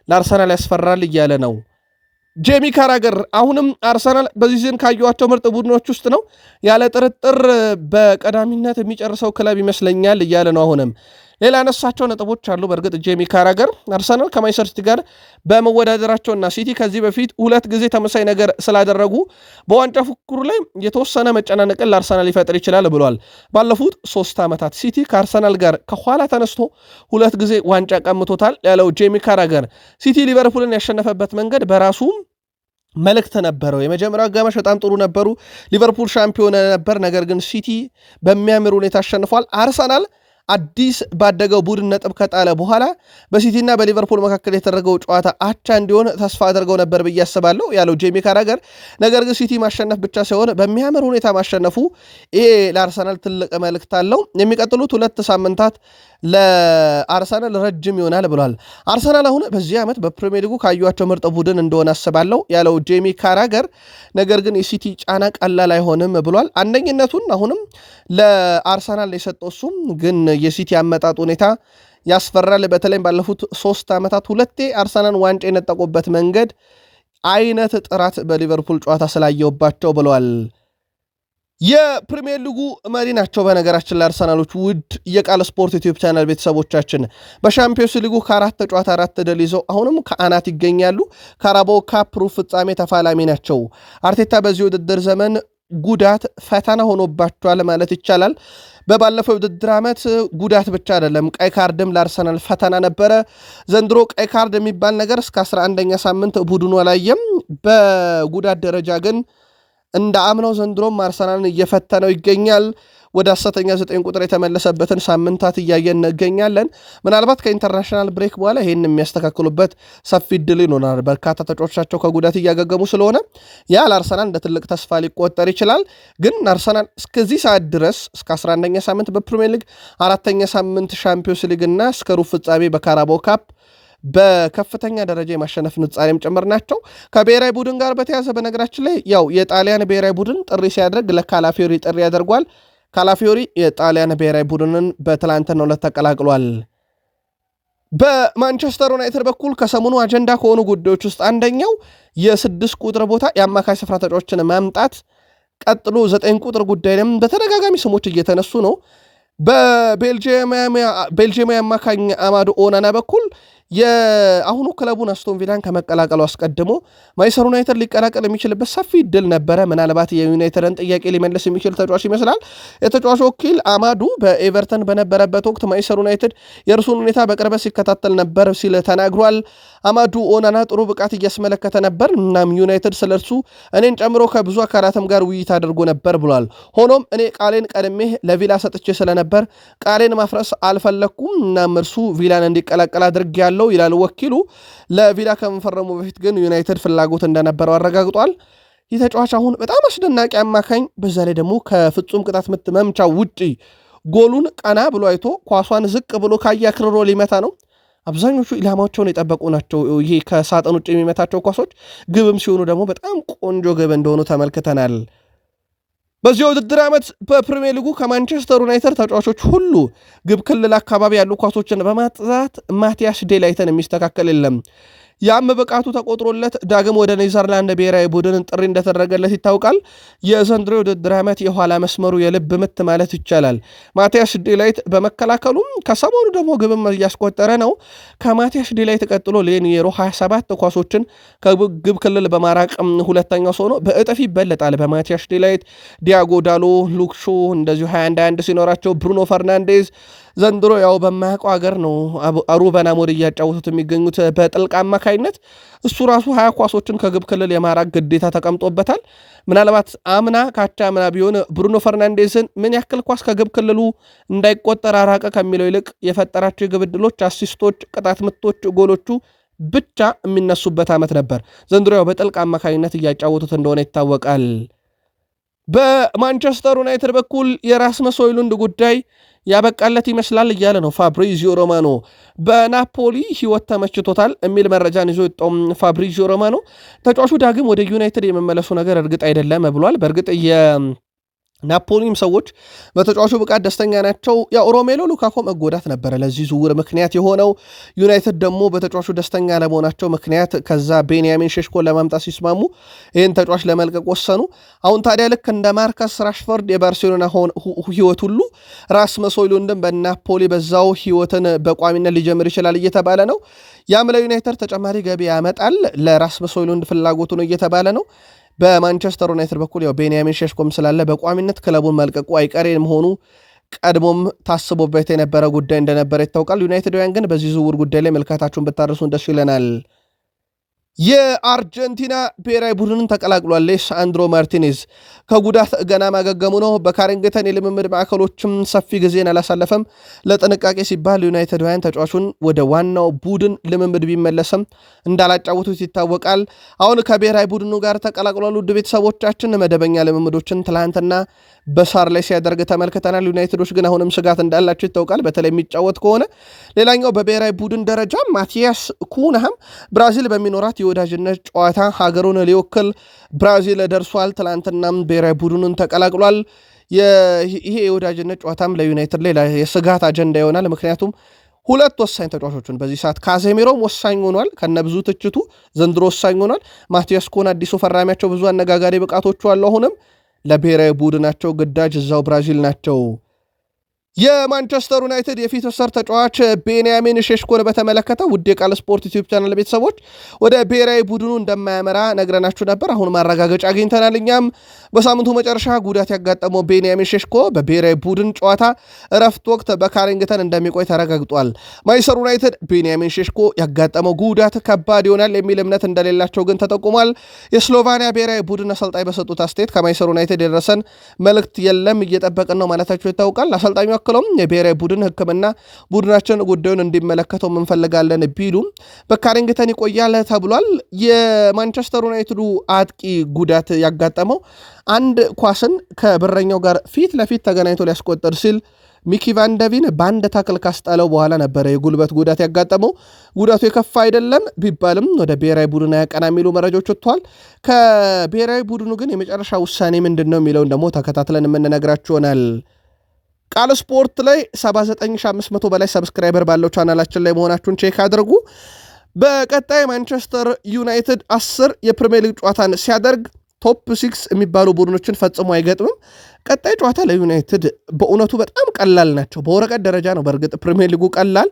[SPEAKER 1] ለአርሰናል ያስፈራል እያለ ነው። ጄሚ ካራገር አሁንም አርሰናል በዚህ ሲዝን ካዩዋቸው ምርጥ ቡድኖች ውስጥ ነው ያለ ጥርጥር በቀዳሚነት የሚጨርሰው ክለብ ይመስለኛል እያለ ነው። አሁንም ሌላ ያነሳቸው ነጥቦች አሉ። በእርግጥ ጄሚ ካራገር አርሰናል ከማንቸስተር ሲቲ ጋር በመወዳደራቸውና ሲቲ ከዚህ በፊት 2 ጊዜ ተመሳይ ነገር ስላደረጉ በዋንጫ ፉክክሩ ላይ የተወሰነ መጨናነቅን ለአርሰናል ሊፈጥር ይችላል ብሏል። ባለፉት 3 ዓመታት ሲቲ ከአርሰናል ጋር ከኋላ ተነስቶ 2 ጊዜ ዋንጫ ቀምቶታል ያለው ጄሚ ካራገር ሲቲ ሊቨርፑልን ያሸነፈበት መንገድ በራሱ መልእክት ነበረው። የመጀመሪያው አጋማሽ በጣም ጥሩ ነበሩ። ሊቨርፑል ሻምፒዮን ነበር። ነገር ግን ሲቲ በሚያምር ሁኔታ አሸንፏል። አርሰናል አዲስ ባደገው ቡድን ነጥብ ከጣለ በኋላ በሲቲና በሊቨርፑል መካከል የተደረገው ጨዋታ አቻ እንዲሆን ተስፋ አድርገው ነበር ብዬ አስባለሁ ያለው ጄሚ ካራገር፣ ነገር ግን ሲቲ ማሸነፍ ብቻ ሳይሆን በሚያምር ሁኔታ ማሸነፉ ይሄ ለአርሰናል ትልቅ መልእክት አለው። የሚቀጥሉት 2 ሳምንታት ለአርሰናል ረጅም ይሆናል ብሏል። አርሰናል አሁን በዚህ ዓመት በፕሪሚየር ሊጉ ካዩዋቸው ምርጥ ቡድን እንደሆነ አስባለሁ ያለው ጄሚ ካራገር፣ ነገር ግን የሲቲ ጫና ቀላል አይሆንም ብሏል። አንደኝነቱን አሁንም ለአርሰናል የሰጠው እሱም ግን የሲቲ አመጣጥ ሁኔታ ያስፈራል። በተለይም ባለፉት 3 ዓመታት 2 አርሰናል ዋንጫ የነጠቁበት መንገድ አይነት ጥራት በሊቨርፑል ጨዋታ ስላየውባቸው ብለዋል። የፕሪሚየር ሊጉ መሪ ናቸው። በነገራችን ላይ አርሰናሎች ውድ የቃል ስፖርት ዩቲዩብ ቻናል ቤተሰቦቻችን በሻምፒዮንስ ሊጉ ከ4 ጨዋታ 4 ድል ይዘው አሁንም ከአናት ይገኛሉ። ካራባኦ ካፕ ሩብ ፍጻሜ ተፋላሚ ናቸው። አርቴታ በዚህ ውድድር ዘመን ጉዳት ፈተና ሆኖባቸዋል ማለት ይቻላል። በባለፈው ውድድር ዓመት ጉዳት ብቻ አይደለም፣ ቀይ ካርድም ለአርሰናል ፈተና ነበረ። ዘንድሮ ቀይ ካርድ የሚባል ነገር እስከ 11ኛ ሳምንት ቡድኑ አላየም። በጉዳት ደረጃ ግን እንደ አምናው ዘንድሮም አርሰናልን እየፈተነው ይገኛል። ወደ 9 ቁጥር የተመለሰበትን ሳምንታት እያየን እንገኛለን። ምናልባት ከኢንተርናሽናል ብሬክ በኋላ ይህን የሚያስተካክሉበት ሰፊ ዕድል ይኖራል። በርካታ ተጫዋቾቻቸው ከጉዳት እያገገሙ ስለሆነ ያ ለአርሰናል እንደ ትልቅ ተስፋ ሊቆጠር ይችላል። ግን አርሰናል እስከዚህ ሰዓት ድረስ እስከ 11ኛ ሳምንት በፕሪሚየር ሊግ 4ኛ ሳምንት ሻምፒዮንስ ሊግ እና እስከ ሩብ ፍጻሜ በካራባኦ ካፕ በከፍተኛ ደረጃ የማሸነፍ ንጻሬም ጭምር ናቸው። ከብሔራዊ ቡድን ጋር በተያዘ በነገራችን ላይ ያው የጣሊያን ብሔራዊ ቡድን ጥሪ ሲያደርግ ለካላፊዮሪ ጥሪ ያደርጓል። ካላፊዮሪ የጣሊያን ብሔራዊ ቡድንን በትላንትናው ዕለት ተቀላቅሏል። በማንቸስተር ዩናይትድ በኩል ከሰሞኑ አጀንዳ ከሆኑ ጉዳዮች ውስጥ አንደኛው የ6 ቁጥር ቦታ የአማካይ ስፍራ ተጫዋቾችን ማምጣት፣ ቀጥሎ 9 ቁጥር ጉዳይንም በተደጋጋሚ ስሞች እየተነሱ ነው። በቤልጂየማዊ አማካኝ አማዱ ኦናና በኩል የአሁኑ ክለቡን አስቶን ቪላን ከመቀላቀሉ አስቀድሞ ማንቸስተር ዩናይትድ ሊቀላቀል የሚችልበት ሰፊ እድል ነበረ። ምናልባት የዩናይትድን ጥያቄ ሊመልስ የሚችል ተጫዋች ይመስላል። የተጫዋቹ ወኪል አማዱ በኤቨርተን በነበረበት ወቅት ማንቸስተር ዩናይትድ የእርሱን ሁኔታ በቅርበት ሲከታተል ነበር ሲል ተናግሯል። አማዱ ኦናና ጥሩ ብቃት እያስመለከተ ነበር። እናም ዩናይትድ ስለ እርሱ እኔን ጨምሮ ከብዙ አካላትም ጋር ውይይት አድርጎ ነበር ብሏል። ሆኖም እኔ ቃሌን ቀድሜ ለቪላ ሰጥቼ ስለነበር ቃሌን ማፍረስ አልፈለግኩም። እናም እርሱ ቪላን እንዲቀላቀል አድርጌያለሁ ይላል ወኪሉ። ለቪላ ከመፈረሙ በፊት ግን ዩናይትድ ፍላጎት እንደነበረው አረጋግጧል። ይህ ተጫዋች አሁን በጣም አስደናቂ አማካኝ፣ በዛ ላይ ደግሞ ከፍጹም ቅጣት ምት መምቻ ውጪ ጎሉን ቀና ብሎ አይቶ ኳሷን ዝቅ ብሎ ካያክርሮ ሊመታ ነው። አብዛኞቹ ኢላማቸውን የጠበቁ ናቸው። ይሄ ከሳጥን ውጭ የሚመታቸው ኳሶች ግብም ሲሆኑ ደግሞ በጣም ቆንጆ ግብ እንደሆኑ ተመልክተናል። በዚህ ውድድር ዓመት በፕሪሚየር ሊጉ ከማንቸስተር ዩናይትድ ተጫዋቾች ሁሉ ግብ ክልል አካባቢ ያሉ ኳሶችን በማጥዛት ማቲያስ ዴላይትን የሚስተካከል የለም። ያም ብቃቱ ተቆጥሮለት ዳግም ወደ ኔዘርላንድ ብሔራዊ ቡድን ጥሪ እንደተደረገለት ይታወቃል። የዘንድሮ ውድድር ዓመት የኋላ መስመሩ የልብ ምት ማለት ይቻላል። ማቲያስ ዴላይት በመከላከሉም ከሰሞኑ ደግሞ ግብም እያስቆጠረ ነው። ከማቲያስ ዴላይት ቀጥሎ ሌኒየሮ 27 ኳሶችን ከግብ ክልል በማራቅ ሁለተኛው ሰው ነው። በእጥፍ ይበለጣል በማቲያስ ዴላይት። ዲያጎ ዳሎ፣ ሉክሾ እንደዚሁ 21 ሲኖራቸው ብሩኖ ፈርናንዴዝ ዘንድሮ ያው በማያውቀው ሀገር ነው ሩበን አሞሪም እያጫወቱት የሚገኙት በጥልቅ አማካይነት። እሱ ራሱ 20 ኳሶችን ከግብ ክልል የማራቅ ግዴታ ተቀምጦበታል። ምናልባት አምና ካቻ አምና ቢሆን ብሩኖ ፈርናንዴዝን ምን ያክል ኳስ ከግብ ክልሉ እንዳይቆጠር አራቀ ከሚለው ይልቅ የፈጠራቸው የግብ ዕድሎች፣ አሲስቶች፣ ቅጣት ምቶች፣ ጎሎቹ ብቻ የሚነሱበት ዓመት ነበር። ዘንድሮ ያው በጥልቅ አማካይነት እያጫወቱት እንደሆነ ይታወቃል። በማንቸስተር ዩናይትድ በኩል የራስመስ ሆይሉንድ ጉዳይ ያበቃለት ይመስላል እያለ ነው ፋብሪዚዮ ሮማኖ። በናፖሊ ህይወት ተመችቶታል የሚል መረጃን ይዞ የወጣው ፋብሪዚዮ ሮማኖ ተጫዋቹ ዳግም ወደ ዩናይትድ የመመለሱ ነገር እርግጥ አይደለም ብሏል። በእርግጥ ናፖሊም ሰዎች በተጫዋቹ ብቃት ደስተኛ ናቸው። ያው ሮሜሎ ሉካኮ መጎዳት ነበረ ለዚህ ዝውውር ምክንያት የሆነው። ዩናይትድ ደግሞ በተጫዋቹ ደስተኛ ለመሆናቸው ምክንያት ከዛ ቤንያሚን ሼሽኮን ለማምጣት ሲስማሙ ይህን ተጫዋች ለመልቀቅ ወሰኑ። አሁን ታዲያ ልክ እንደ ማርከስ ራሽፈርድ የባርሴሎና ህይወት ሁሉ ራስመስ ሆይሉንድም በናፖሊ በዛው ህይወትን በቋሚነት ሊጀምር ይችላል እየተባለ ነው። ያም ለዩናይትድ ተጨማሪ ገቢ ያመጣል። ለራስመስ ሆይሉንድ ፍላጎቱ ነው እየተባለ ነው። በማንቸስተር ዩናይትድ በኩል ያው ቤንያሚን ሼሽኮም ስላለ በቋሚነት ክለቡን መልቀቁ አይቀሬ መሆኑ ቀድሞም ታስቦበት የነበረ ጉዳይ እንደነበረ ይታወቃል። ዩናይትዳውያን ግን በዚህ ዝውውር ጉዳይ ላይ መልካታችሁን ብታደርሱን ደስ ይለናል። የአርጀንቲና ብሔራዊ ቡድንን ተቀላቅሏል ሌሳንድሮ ማርቲኔዝ። ከጉዳት ገና ማገገሙ ነው። በካሪንግተን የልምምድ ማዕከሎችም ሰፊ ጊዜን አላሳለፈም። ለጥንቃቄ ሲባል ዩናይትዳውያን ተጫዋቹን ወደ ዋናው ቡድን ልምምድ ቢመለስም እንዳላጫወቱት ይታወቃል። አሁን ከብሔራዊ ቡድኑ ጋር ተቀላቅሏል። ውድ ቤተሰቦቻችን መደበኛ ልምምዶችን ትላንትና በሳር ላይ ሲያደርግ ተመልክተናል። ዩናይትዶች ግን አሁንም ስጋት እንዳላቸው ይታወቃል፣ በተለይ የሚጫወት ከሆነ። ሌላኛው በብሔራዊ ቡድን ደረጃ ማቲያስ ኩንሃም ብራዚል በሚኖራት የወዳጅነት ጨዋታ ሀገሩን ሊወክል ብራዚል ደርሷል። ትላንትናም ብሔራዊ ቡድኑን ተቀላቅሏል። ይሄ የወዳጅነት ጨዋታም ለዩናይትድ ላይ የስጋት አጀንዳ ይሆናል። ምክንያቱም ሁለት ወሳኝ ተጫዋቾችን በዚህ ሰዓት ካዜሚሮም ወሳኝ ሆኗል፣ ከነብዙ ትችቱ ዘንድሮ ወሳኝ ሆኗል። ማቲያስ ኩን አዲሱ ፈራሚያቸው ብዙ አነጋጋሪ ብቃቶቹ አሉ። አሁንም ለብሔራዊ ቡድናቸው ግዳጅ እዛው ብራዚል ናቸው። የማንቸስተር ዩናይትድ የፊት ወሰር ተጫዋች ቤንያሚን ሼሽኮን በተመለከተ ውድ የቃል ስፖርት ዩቲዩብ ቻናል ቤተሰቦች ወደ ብሔራዊ ቡድኑ እንደማያመራ ነግረናችሁ ነበር። አሁን ማረጋገጫ አግኝተናል። እኛም በሳምንቱ መጨረሻ ጉዳት ያጋጠመው ቤንያሚን ሼሽኮ በብሔራዊ ቡድን ጨዋታ እረፍት ወቅት በካሪንግተን እንደሚቆይ ተረጋግጧል። ማንቸስተር ዩናይትድ ቤንያሚን ሼሽኮ ያጋጠመው ጉዳት ከባድ ይሆናል የሚል እምነት እንደሌላቸው ግን ተጠቁሟል። የስሎቫኒያ ብሔራዊ ቡድን አሰልጣኝ በሰጡት አስተያየት ከማንቸስተር ዩናይትድ የደረሰን መልእክት የለም፣ እየጠበቅን ነው ማለታቸው ይታወቃል። አሰልጣኙ አክለውም የብሔራዊ ቡድን ሕክምና ቡድናችን ጉዳዩን እንዲመለከተው እንፈልጋለን ቢሉም በካሪንግተን ይቆያል ተብሏል። የማንቸስተር ዩናይትዱ አጥቂ ጉዳት ያጋጠመው አንድ ኳስን ከበረኛው ጋር ፊት ለፊት ተገናኝቶ ሊያስቆጠር ሲል ሚኪ ቫንደቪን በአንድ ታክል ካስጣለው በኋላ ነበረ የጉልበት ጉዳት ያጋጠመው። ጉዳቱ የከፋ አይደለም ቢባልም ወደ ብሔራዊ ቡድን አያቀና የሚሉ መረጃዎች ወጥተዋል። ከብሔራዊ ቡድኑ ግን የመጨረሻ ውሳኔ ምንድን ነው የሚለውን ደግሞ ተከታትለን የምንነግራችሁ ይሆናል። ቃል ስፖርት ላይ 79500 በላይ ሰብስክራይበር ባለው ቻናላችን ላይ መሆናችሁን ቼክ አድርጉ። በቀጣይ ማንቸስተር ዩናይትድ 10 የፕሪሚየር ሊግ ጨዋታን ሲያደርግ ቶፕ 6 የሚባሉ ቡድኖችን ፈጽሞ አይገጥምም። ቀጣይ ጨዋታ ለዩናይትድ በእውነቱ በጣም ቀላል ናቸው። በወረቀት ደረጃ ነው በእርግጥ ፕሪሚየር ሊጉ ቀላል።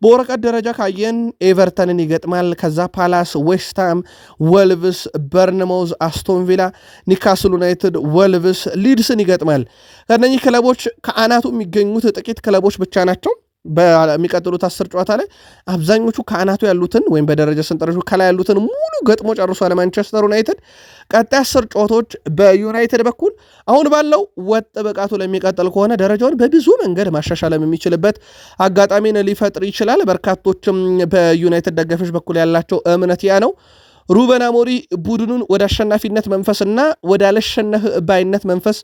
[SPEAKER 1] በወረቀት ደረጃ ካየን ኤቨርተንን ይገጥማል። ከዛ ፓላስ፣ ዌስትሃም፣ ወልቭስ፣ በርንማውዝ፣ አስቶን ቪላ፣ ኒካስል ዩናይትድ፣ ወልቭስ፣ ሊድስን ይገጥማል። ከእነኚህ ክለቦች ከአናቱ የሚገኙት ጥቂት ክለቦች ብቻ ናቸው። በሚቀጥሉት 10 ጨዋታ ላይ አብዛኞቹ ከአናቱ ያሉትን ወይም በደረጃ ሰንጠረዡ ከላይ ያሉትን ሙሉ ገጥሞ ጨርሷል ማንቸስተር ዩናይትድ። ቀጣይ 10 ጨዋታዎች በዩናይትድ በኩል አሁን ባለው ወጥ ብቃቱ ለሚቀጥል ከሆነ ደረጃውን በብዙ መንገድ ማሻሻል የሚችልበት አጋጣሚን ሊፈጥር ይችላል። በርካቶችም በዩናይትድ ደጋፊዎች በኩል ያላቸው እምነት ያ ነው። ሩበን አሞሪም ቡድኑን ወደ አሸናፊነት መንፈስና ወደ አልሸነፍ ባይነት መንፈስ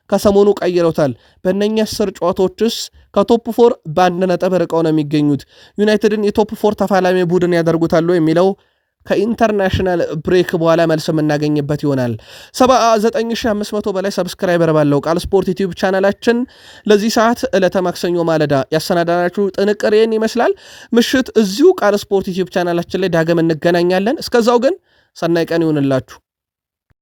[SPEAKER 1] ከሰሞኑ ቀይረውታል። በእነኛ 10 ጨዋታዎችስ ከቶፕ 4 በአንድ ነጥብ ርቀው ነው የሚገኙት። ዩናይትድን የቶፕ 4 ተፋላሚ ቡድን ያደርጉታሉ የሚለው ከኢንተርናሽናል ብሬክ በኋላ መልስ የምናገኝበት ይሆናል። 79500 በላይ ሰብስክራይበር ባለው ቃል ስፖርት ዩቲዩብ ቻናላችን ለዚህ ሰዓት ዕለተ ማክሰኞ ማለዳ ያሰናዳናችሁ ጥንቅር ይህን ይመስላል። ምሽት እዚሁ ቃል ስፖርት ዩቲዩብ ቻናላችን ላይ ዳግም እንገናኛለን። እስከዛው ግን ሰናይ ቀን ይሁንላችሁ።